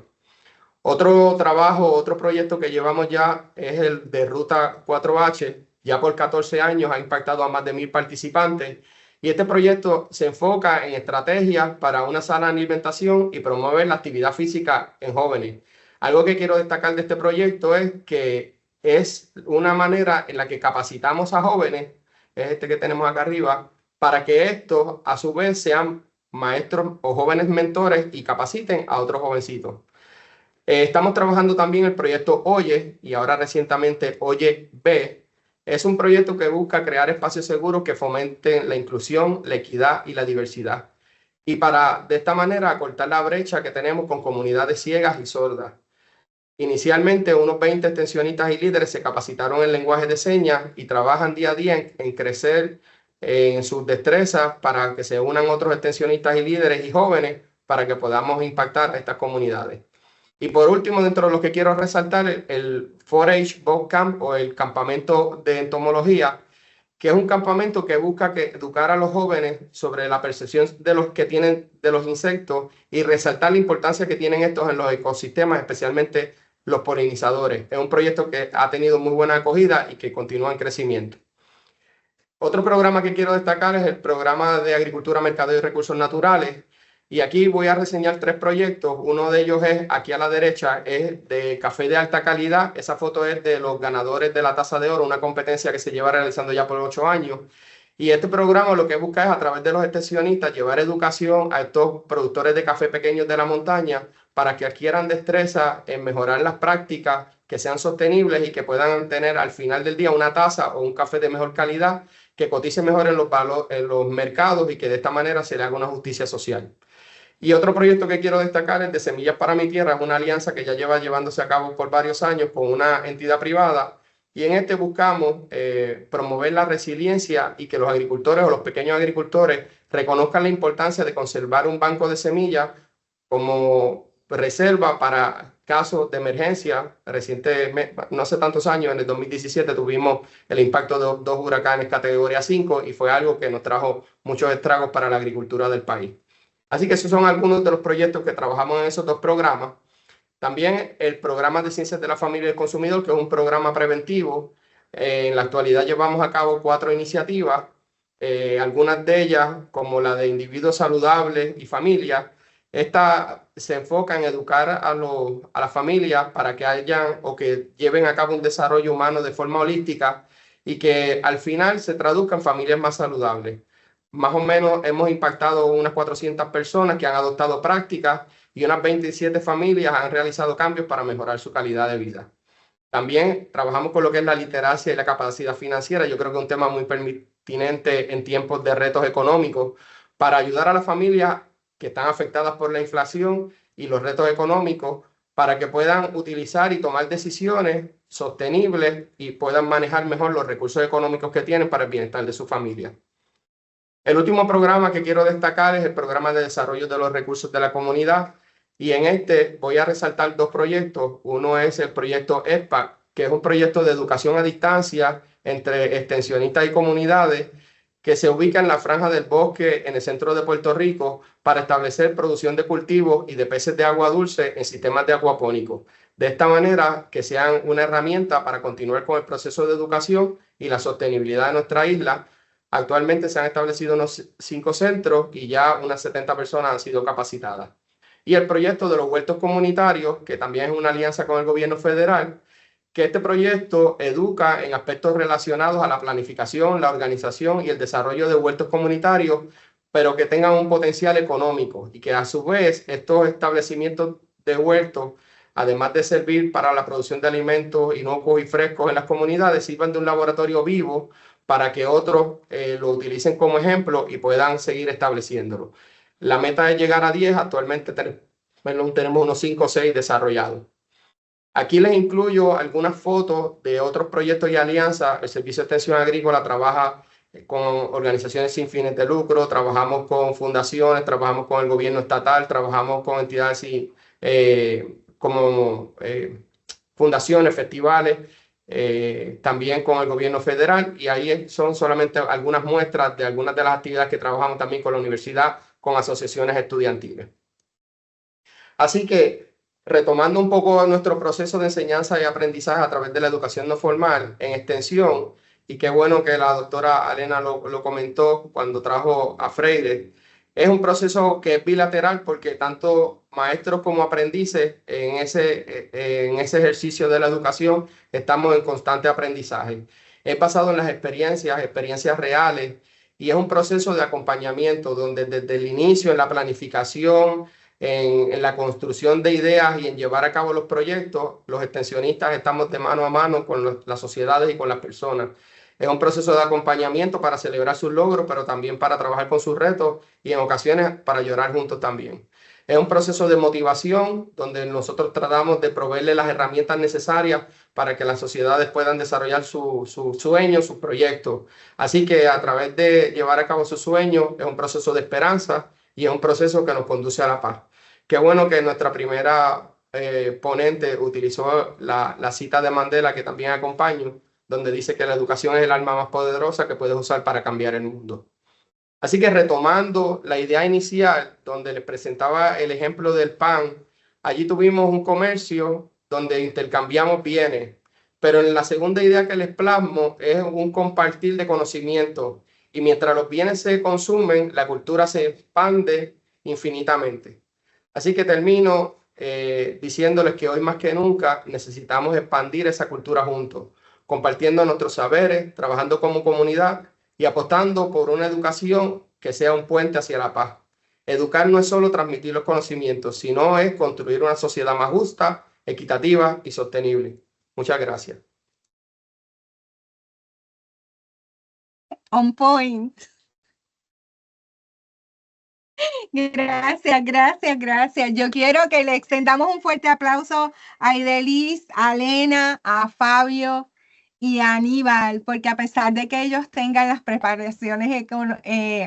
Otro trabajo, otro proyecto que llevamos ya es el de Ruta 4H. Ya por 14 años ha impactado a más de 1,000 participantes. Y este proyecto se enfoca en estrategias para una sana alimentación y promover la actividad física en jóvenes. Algo que quiero destacar de este proyecto es que es una manera en la que capacitamos a jóvenes, es este que tenemos acá arriba, para que estos a su vez sean maestros o jóvenes mentores y capaciten a otros jovencitos. Estamos trabajando también el proyecto Oye y ahora recientemente Oye B, Es un proyecto que busca crear espacios seguros que fomenten la inclusión, la equidad y la diversidad. Y para, de esta manera, acortar la brecha que tenemos con comunidades ciegas y sordas. Inicialmente, unos 20 extensionistas y líderes se capacitaron en lenguaje de señas y trabajan día a día en crecer en sus destrezas para que se unan otros extensionistas y líderes y jóvenes para que podamos impactar a estas comunidades. Y por último, dentro de lo que quiero resaltar, el 4-H Boot Camp o el campamento de entomología, que es un campamento que busca educar a los jóvenes sobre la percepción de los que tienen de los insectos y resaltar la importancia que tienen estos en los ecosistemas, especialmente los polinizadores. Es un proyecto que ha tenido muy buena acogida y que continúa en crecimiento. Otro programa que quiero destacar es el programa de Agricultura, Mercadeo y Recursos Naturales. Y aquí voy a reseñar 3 proyectos. Uno de ellos es, aquí a la derecha, es de café de alta calidad. Esa foto es de los ganadores de la Taza de Oro, una competencia que se lleva realizando ya por 8 años. Y este programa lo que busca es, a través de los extensionistas, llevar educación a estos productores de café pequeños de la montaña para que adquieran destreza en mejorar las prácticas, que sean sostenibles y que puedan tener al final del día una taza o un café de mejor calidad que cotice mejor en los mercados y que de esta manera se le haga una justicia social. Y otro proyecto que quiero destacar es de Semillas para mi Tierra, es una alianza que ya lleva llevándose a cabo por varios años con una entidad privada. Y en este buscamos promover la resiliencia y que los agricultores o los pequeños agricultores reconozcan la importancia de conservar un banco de semillas como reserva para casos de emergencia. No hace tantos años, en el 2017, tuvimos el impacto de 2 huracanes categoría 5 y fue algo que nos trajo muchos estragos para la agricultura del país. Así que esos son algunos de los proyectos que trabajamos en esos 2 programas. También el programa de Ciencias de la Familia y del Consumidor, que es un programa preventivo. En la actualidad llevamos a cabo 4 iniciativas, algunas de ellas, como la de individuos saludables y familias. Esta se enfoca en educar a las familias para que hayan o que lleven a cabo un desarrollo humano de forma holística y que al final se traduzca en familias más saludables. Más o menos hemos impactado unas 400 personas que han adoptado prácticas y unas 27 familias han realizado cambios para mejorar su calidad de vida. También trabajamos con lo que es la literacia y la capacidad financiera. Yo creo que es un tema muy pertinente en tiempos de retos económicos para ayudar a las familias que están afectadas por la inflación y los retos económicos para que puedan utilizar y tomar decisiones sostenibles y puedan manejar mejor los recursos económicos que tienen para el bienestar de su familia. El último programa que quiero destacar es el programa de desarrollo de los recursos de la comunidad. Y en este voy a resaltar 2 proyectos. Uno es el proyecto ESPAC, que es un proyecto de educación a distancia entre extensionistas y comunidades que se ubica en la Franja del Bosque en el centro de Puerto Rico para establecer producción de cultivos y de peces de agua dulce en sistemas de acuapónicos. De esta manera, que sean una herramienta para continuar con el proceso de educación y la sostenibilidad de nuestra isla. Actualmente se han establecido unos 5 centros y ya unas 70 personas han sido capacitadas. Y el proyecto de los huertos comunitarios, que también es una alianza con el gobierno federal, que este proyecto educa en aspectos relacionados a la planificación, la organización y el desarrollo de huertos comunitarios, pero que tengan un potencial económico y que a su vez estos establecimientos de huertos, además de servir para la producción de alimentos inocuos y frescos en las comunidades, sirvan de un laboratorio vivo para que otros lo utilicen como ejemplo y puedan seguir estableciéndolo. La meta es llegar a 10, actualmente tenemos unos 5 o 6 desarrollados. Aquí les incluyo algunas fotos de otros proyectos y alianzas. El Servicio de Extensión Agrícola trabaja con organizaciones sin fines de lucro, trabajamos con fundaciones, trabajamos con el gobierno estatal, trabajamos con entidades como fundaciones, festivales, también con el gobierno federal, y ahí son solamente algunas muestras de algunas de las actividades que trabajamos también con la universidad, con asociaciones estudiantiles. Así que, retomando un poco nuestro proceso de enseñanza y aprendizaje a través de la educación no formal en extensión, y qué bueno que la doctora Alena lo comentó cuando trajo a Freire, es un proceso que es bilateral porque tanto maestros como aprendices en ese ejercicio de la educación estamos en constante aprendizaje. Es basado en las experiencias reales, y es un proceso de acompañamiento donde desde el inicio, en la planificación, en la construcción de ideas y en llevar a cabo los proyectos, los extensionistas estamos de mano a mano con las sociedades y con las personas. Es un proceso de acompañamiento para celebrar sus logros, pero también para trabajar con sus retos y en ocasiones para llorar juntos también. Es un proceso de motivación donde nosotros tratamos de proveerle las herramientas necesarias para que las sociedades puedan desarrollar sus sueños, sus proyectos. Así que a través de llevar a cabo sus sueños es un proceso de esperanza y es un proceso que nos conduce a la paz. Qué bueno que nuestra primera ponente utilizó la cita de Mandela, que también acompaño, donde dice que la educación es el arma más poderosa que puedes usar para cambiar el mundo. Así que retomando la idea inicial, donde les presentaba el ejemplo del pan, allí tuvimos un comercio donde intercambiamos bienes, pero en la segunda idea que les plasmo es un compartir de conocimiento, y mientras los bienes se consumen, la cultura se expande infinitamente. Así que termino diciéndoles que hoy más que nunca necesitamos expandir esa cultura juntos, compartiendo nuestros saberes, trabajando como comunidad y apostando por una educación que sea un puente hacia la paz. Educar no es solo transmitir los conocimientos, sino es construir una sociedad más justa, equitativa y sostenible. Muchas gracias. On point. Gracias, gracias, gracias. Yo quiero que le extendamos un fuerte aplauso a Idelís, a Elena, a Fabio y a Aníbal, porque a pesar de que ellos tengan las preparaciones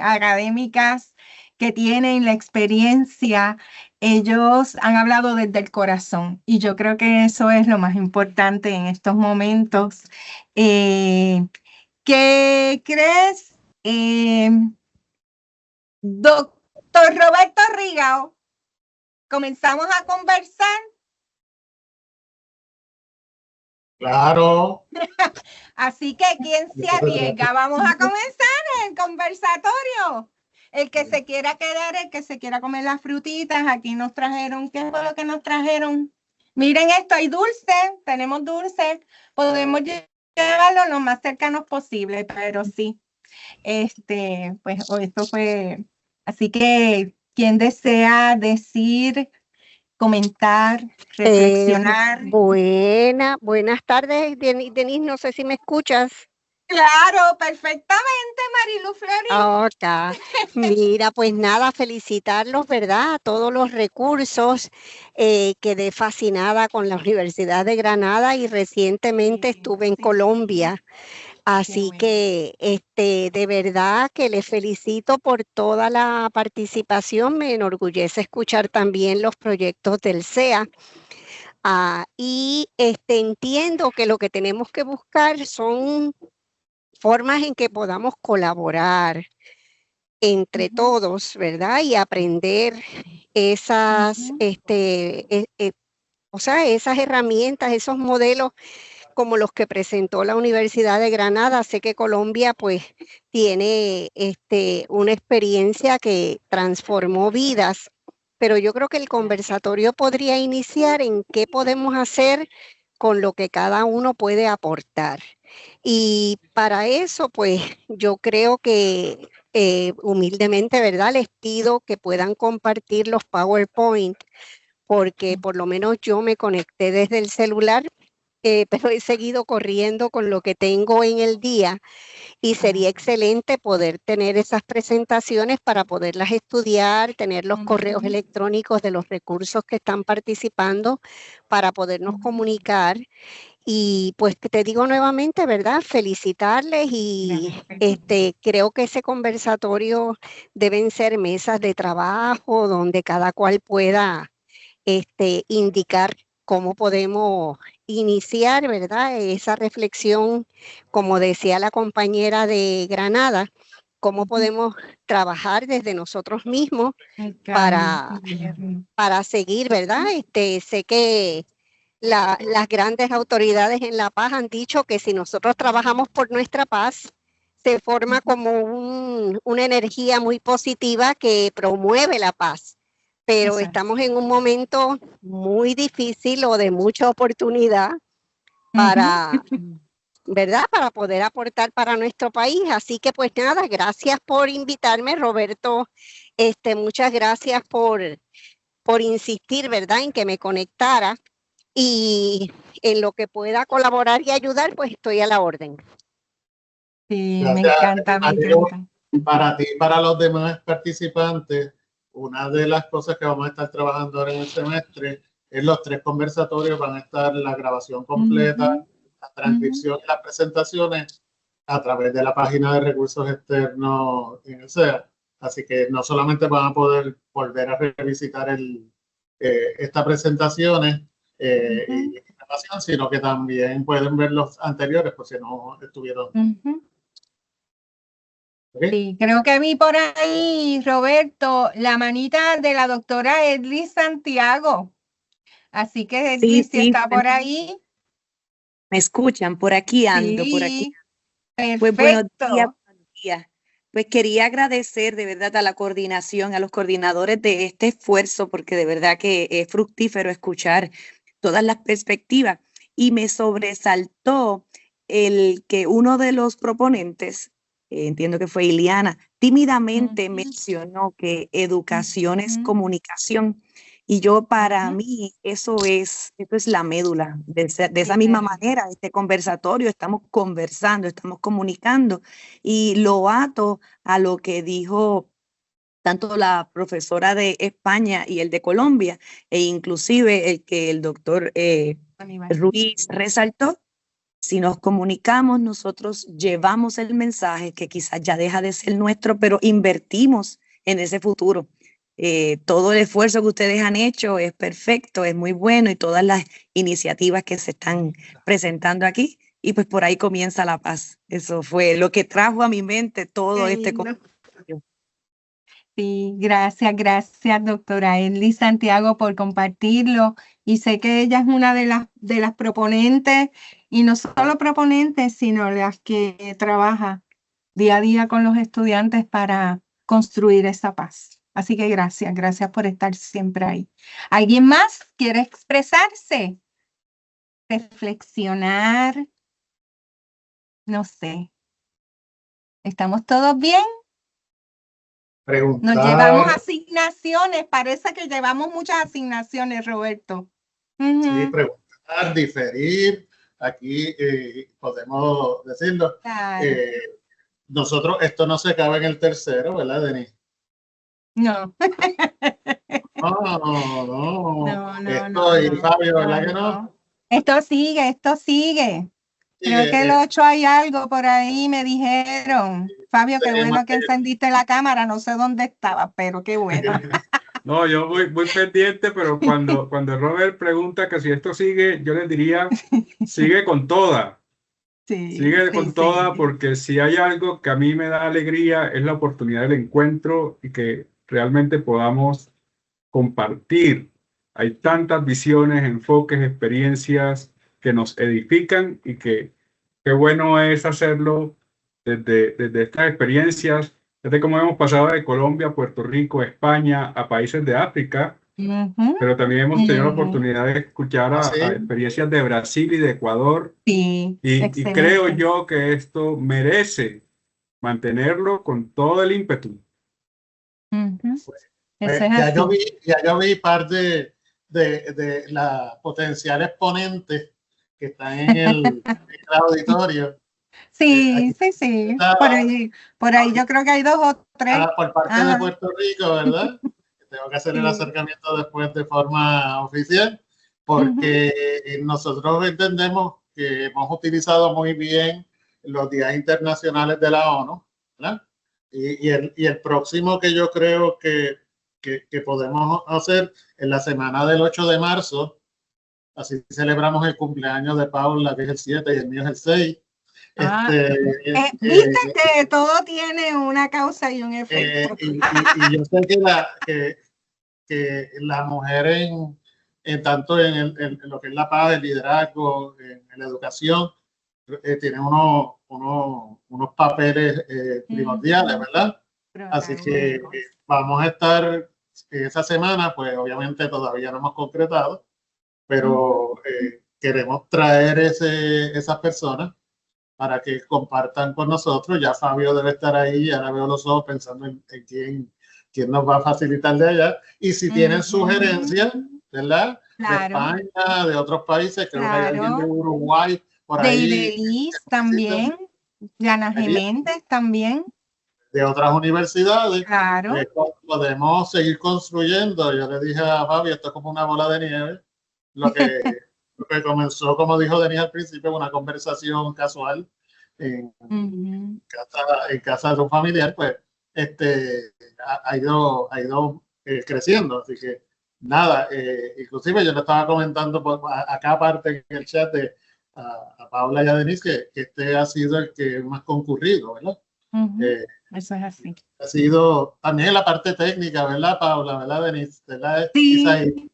académicas que tienen, la experiencia, ellos han hablado desde el corazón, y yo creo que eso es lo más importante en estos momentos. ¿Qué crees? Doctor Roberto Rigao, ¿comenzamos a conversar? Claro. Así que, ¿quién se arriesga? Vamos a comenzar el conversatorio. El que se quiera quedar, el que se quiera comer las frutitas, aquí nos trajeron, ¿qué fue lo que nos trajeron? Miren esto, hay dulce, tenemos dulce, podemos llevarlo lo más cercanos posible, pero sí, pues esto fue, así que, ¿quién desea decir, comentar, reflexionar? Buenas tardes, Denise, no sé si me escuchas. Claro, perfectamente, Marilu Florín. Ok, mira, pues nada, felicitarlos, ¿verdad? A todos los recursos. Quedé fascinada con la Universidad de Granada y recientemente estuve en Colombia. Así que de verdad que les felicito por toda la participación. Me enorgullece escuchar también los proyectos del CEA. Y entiendo que lo que tenemos que buscar son formas en que podamos colaborar entre todos, ¿verdad? Y aprender esas, esas herramientas, esos modelos como los que presentó la Universidad de Granada. Sé que Colombia pues tiene una experiencia que transformó vidas, pero yo creo que el conversatorio podría iniciar en qué podemos hacer con lo que cada uno puede aportar. Y para eso, pues yo creo que humildemente, ¿verdad? Les pido que puedan compartir los PowerPoint, porque por lo menos yo me conecté desde el celular, pero he seguido corriendo con lo que tengo en el día, y sería excelente poder tener esas presentaciones para poderlas estudiar, tener los correos electrónicos de los recursos que están participando para podernos comunicar. Y pues te digo nuevamente, ¿verdad? Felicitarles, y creo que ese conversatorio deben ser mesas de trabajo donde cada cual pueda indicar cómo podemos iniciar, ¿verdad? Esa reflexión, como decía la compañera de Granada, cómo podemos trabajar desde nosotros mismos para seguir, ¿verdad? Sé que las grandes autoridades en la paz han dicho que si nosotros trabajamos por nuestra paz, se forma como una energía muy positiva que promueve la paz. Pero estamos en un momento muy difícil o de mucha oportunidad para, ¿verdad? Para poder aportar para nuestro país. Así que pues nada, gracias por invitarme, Roberto. Muchas gracias por por insistir, ¿verdad?, en que me conectara, y en lo que pueda colaborar y ayudar, pues estoy a la orden. Sí, Gracias, me encanta, me Mario. encanta. Para ti y para los demás participantes, una de las cosas que vamos a estar trabajando ahora en el semestre es los 3 conversatorios. Van a estar la grabación completa, la transcripción y las presentaciones a través de la página de recursos externos en el SEA. Así que no solamente van a poder volver a revisitar estas presentaciones y grabación, sino que también pueden ver los anteriores por si no estuvieron. ¿Okay? Sí, creo que vi por ahí, Roberto, la manita de la doctora Edly Santiago. Así que Edly, si está por ahí. Me escuchan, por aquí ando, por aquí. Perfecto. Pues buenos días. Pues quería agradecer de verdad a la coordinación, a los coordinadores de este esfuerzo, porque de verdad que es fructífero escuchar todas las perspectivas. Y me sobresaltó el que uno de los proponentes, entiendo que fue Iliana, tímidamente mencionó que educación es comunicación. Y yo, para mí, eso es la médula. De esa misma manera, este conversatorio, estamos conversando, estamos comunicando, y lo ato a lo que dijo tanto la profesora de España y el de Colombia, e inclusive el que el doctor Ruiz resaltó. Si nos comunicamos, nosotros llevamos el mensaje que quizás ya deja de ser nuestro, pero invertimos en ese futuro. Todo el esfuerzo que ustedes han hecho es perfecto, es muy bueno, y todas las iniciativas que se están presentando aquí, y pues por ahí comienza la paz. Eso fue lo que trajo a mi mente todo este conversatorio. Sí, gracias, doctora Edly Santiago, por compartirlo. Y sé que ella es una de las proponentes, y no solo proponentes, sino las que trabaja día a día con los estudiantes para construir esa paz. Así que gracias por estar siempre ahí. ¿Alguien más quiere expresarse? Reflexionar. No sé. ¿Estamos todos bien? Preguntar. Nos llevamos asignaciones, parece que llevamos muchas asignaciones, Roberto. Sí, preguntar, diferir, aquí podemos decirlo. Claro. Nosotros, esto no se acaba en el tercero, ¿verdad, Denise? No. No. Esto, y Fabio, ¿verdad que no? Esto sigue. Creo que el 8 hay algo por ahí, me dijeron. Fabio, qué bueno que encendiste la cámara, no sé dónde estaba, pero qué bueno. No, yo muy pendiente, pero cuando Robert pregunta que si esto sigue, yo les diría, sigue con toda. Sigue con toda, porque si hay algo que a mí me da alegría es la oportunidad del encuentro y que realmente podamos compartir. Hay tantas visiones, enfoques, experiencias que nos edifican, y que qué bueno es hacerlo desde estas experiencias, desde cómo hemos pasado de Colombia, Puerto Rico, España, a países de África, pero también hemos tenido la oportunidad de escuchar a experiencias de Brasil y de Ecuador, y creo yo que esto merece mantenerlo con todo el ímpetu. Ya yo vi parte de las potenciales ponentes que están en el auditorio. Sí. Por ahí yo creo que hay 2 o 3. Por parte de Puerto Rico, ¿verdad? Tengo que hacer el acercamiento después de forma oficial, porque nosotros entendemos que hemos utilizado muy bien los días internacionales de la ONU, ¿verdad? Y el próximo que yo creo que podemos hacer en la semana del 8 de marzo, así celebramos el cumpleaños de Paula, que es el 7, y el mío es el 6. Viste que todo tiene una causa y un efecto. Y yo sé que la mujer tanto en lo que es la paz, el liderazgo, en la educación, tiene unos papeles primordiales, ¿verdad? Así que vamos a estar esa semana, pues obviamente todavía no hemos concretado, pero queremos traer esas personas para que compartan con nosotros. Ya Fabio debe estar ahí, ahora veo los ojos pensando en quién quién nos va a facilitar de allá. Y si tienen sugerencias, ¿verdad? Claro. De España, de otros países, creo que hay alguien de Uruguay, por de ahí. Idelis también, Yana Geméndez también. De otras universidades, Claro. podemos seguir construyendo. Yo le dije a Fabi, esto es como una bola de nieve. Lo que comenzó, como dijo Denise al principio, una conversación casual en casa de un familiar, pues ha ido creciendo. Así que nada, inclusive yo le estaba comentando acá aparte en el chat a Paula y a Denise que este ha sido el que más concurrido, ¿verdad? Eso es así. Ha sido también la parte técnica, ¿verdad, Paula? ¿Verdad, Denise? ¿Verdad, sí. Isaí?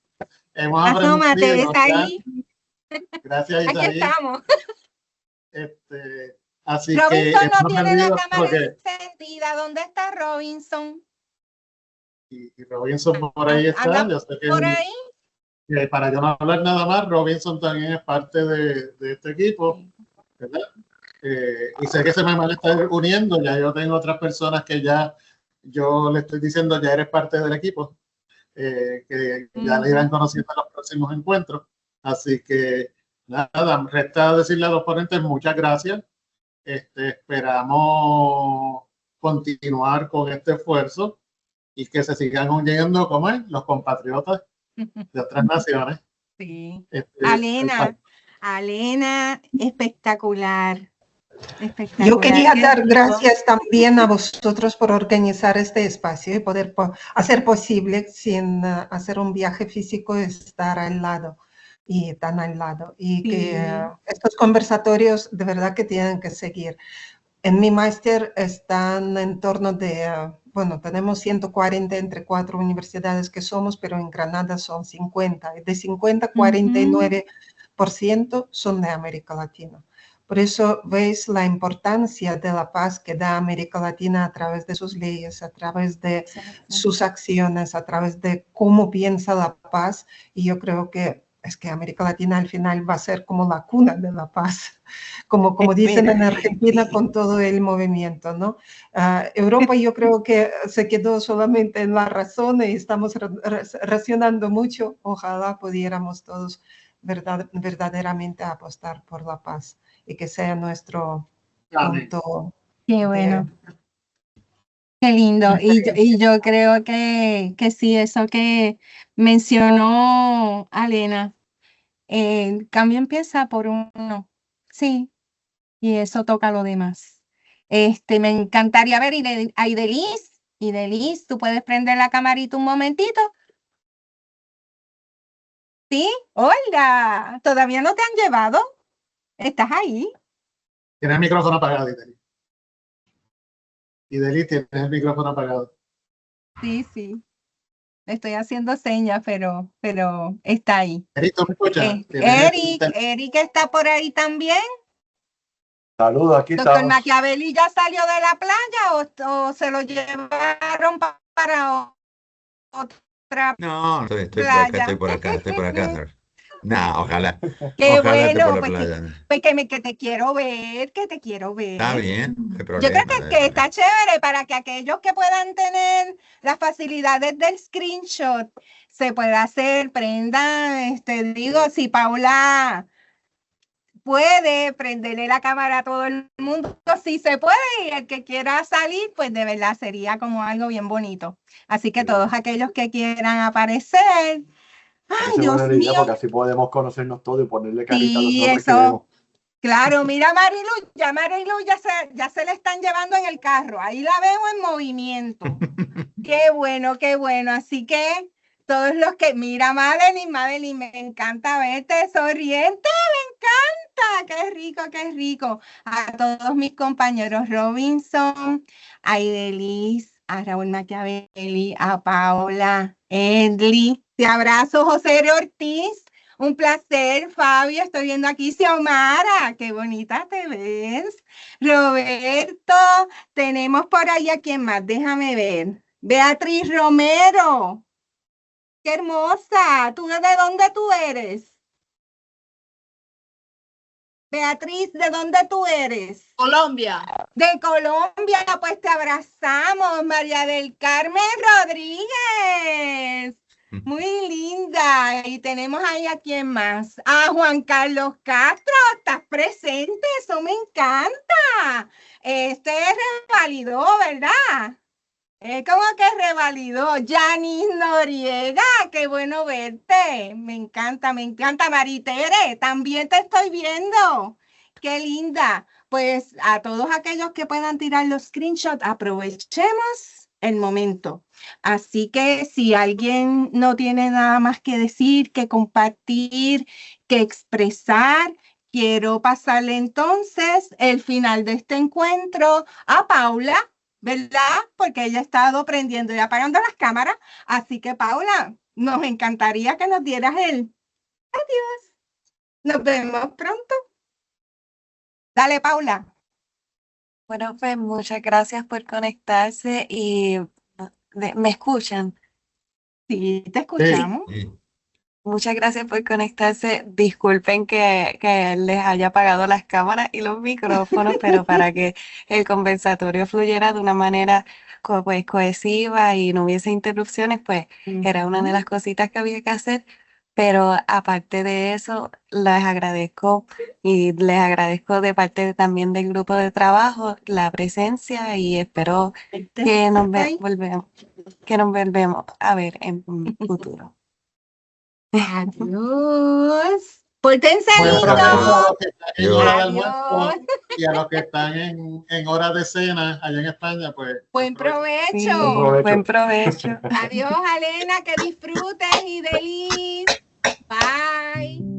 Hemos Asómate, Isaí. Gracias, Isaí. Aquí estamos. Así Robinson que no tiene la cámara porque... encendida. ¿Dónde está Robinson? Y Robinson por ahí está. Yo sé que por ahí. Para yo no hablar nada más, Robinson también es parte de este equipo, ¿verdad? Y sé que se me van a estar uniendo, ya yo tengo otras personas que ya yo le estoy diciendo ya eres parte del equipo, que ya le irán conociendo en los próximos encuentros. Así que nada, resta decirle a los ponentes muchas gracias. Esperamos continuar con este esfuerzo y que se sigan uniendo, como es, los compatriotas de otras naciones. Sí. Alena, espectacular. Yo quería dar gracias también a vosotros por organizar este espacio y poder hacer posible, sin hacer un viaje físico, estar al lado y tan al lado. Y que estos conversatorios de verdad que tienen que seguir. En mi máster están en torno de, bueno, tenemos 140 entre 4 universidades que somos, pero en Granada son 50. De 50, 49% son de América Latina. Por eso veis la importancia de la paz que da América Latina a través de sus leyes, a través de sus acciones, a través de cómo piensa la paz. Y yo creo que es que América Latina al final va a ser como la cuna de la paz, como dicen en Argentina con todo el movimiento, ¿no? Europa yo creo que se quedó solamente en la razón y estamos racionando mucho. Ojalá pudiéramos todos verdaderamente apostar por la paz y que sea nuestro punto. Qué bueno. Qué lindo. Y yo creo que sí, eso que mencionó Alena, el cambio empieza por uno, sí, y eso toca lo demás. Me encantaría ver a Idelis, ¿tú puedes prender la camarita un momentito? ¿Sí? Hola, ¿todavía no te han llevado? ¿Estás ahí? Tienes el micrófono apagado, Idelis. Idelis, tienes el micrófono apagado. Sí. Estoy haciendo señas, pero está ahí. Eric, ¿me escuchas? Eric está por ahí también. Saludos, aquí Doctor estamos. Machiavelli ya salió de la playa o se lo llevaron para otra No, estoy playa. por acá. No, ojalá. Qué ojalá esté bueno, por la playa. pues que te quiero ver, Está bien, no hay problema. Yo creo que está chévere para que aquellos que puedan tener las facilidades del screenshot se pueda hacer, prenda, digo, si Paula puede prenderle la cámara a todo el mundo, si se puede, y el que quiera salir, pues de verdad sería como algo bien bonito. Así que todos aquellos que quieran aparecer, ay, Dios mío. Porque así podemos conocernos todos y ponerle carita a los nombres eso. que vemos. Claro, mira Marilu ya se le están llevando en el carro. Ahí la veo en movimiento. Qué bueno. Así que todos los que... Mira, Madeline, me encanta verte sonriente, me encanta. Qué rico. A todos mis compañeros Robinson, a Idelis, a Raúl Machiavelli, a Paula, Edli. Te abrazo, José Ortiz. Un placer, Fabio. Estoy viendo aquí Xiomara. Qué bonita te ves. Roberto, tenemos por ahí a quién más. Déjame ver. Beatriz Romero. Qué hermosa. ¿Tú de dónde tú eres? Beatriz, ¿de dónde tú eres? Colombia. De Colombia, pues te abrazamos, María del Carmen Rodríguez. Muy linda. Y tenemos ahí a quién más. A Juan Carlos Castro, estás presente, eso me encanta. Este revalidó, ¿verdad? Como que revalidó. Yanis Noriega, qué bueno verte. Me encanta, Maritere, también te estoy viendo. Qué linda. Pues a todos aquellos que puedan tirar los screenshots, aprovechemos el momento. Así que si alguien no tiene nada más que decir, que compartir, que expresar, quiero pasarle entonces el final de este encuentro a Paula, ¿verdad? Porque ella ha estado prendiendo y apagando las cámaras. Así que, Paula, nos encantaría que nos dieras el adiós. Nos vemos pronto. Dale, Paula. Bueno, pues muchas gracias por conectarse y ¿me escuchan? Sí, te escuchamos. Sí. Muchas gracias por conectarse. Disculpen que les haya apagado las cámaras y los micrófonos, pero para que el conversatorio fluyera de una manera pues, cohesiva y no hubiese interrupciones, pues era una de las cositas que había que hacer. Pero aparte de eso, les agradezco y les agradezco de parte también del grupo de trabajo la presencia y espero que nos volvemos a ver en un futuro. Adiós. Pórtense Buen lindo. provecho a los que están en hora de Adiós. almuerzo y a los que están en hora de cena allá en España, pues. Buen provecho. Sí, buen provecho. Adiós, Alena, que disfrutes y Delis. Bye.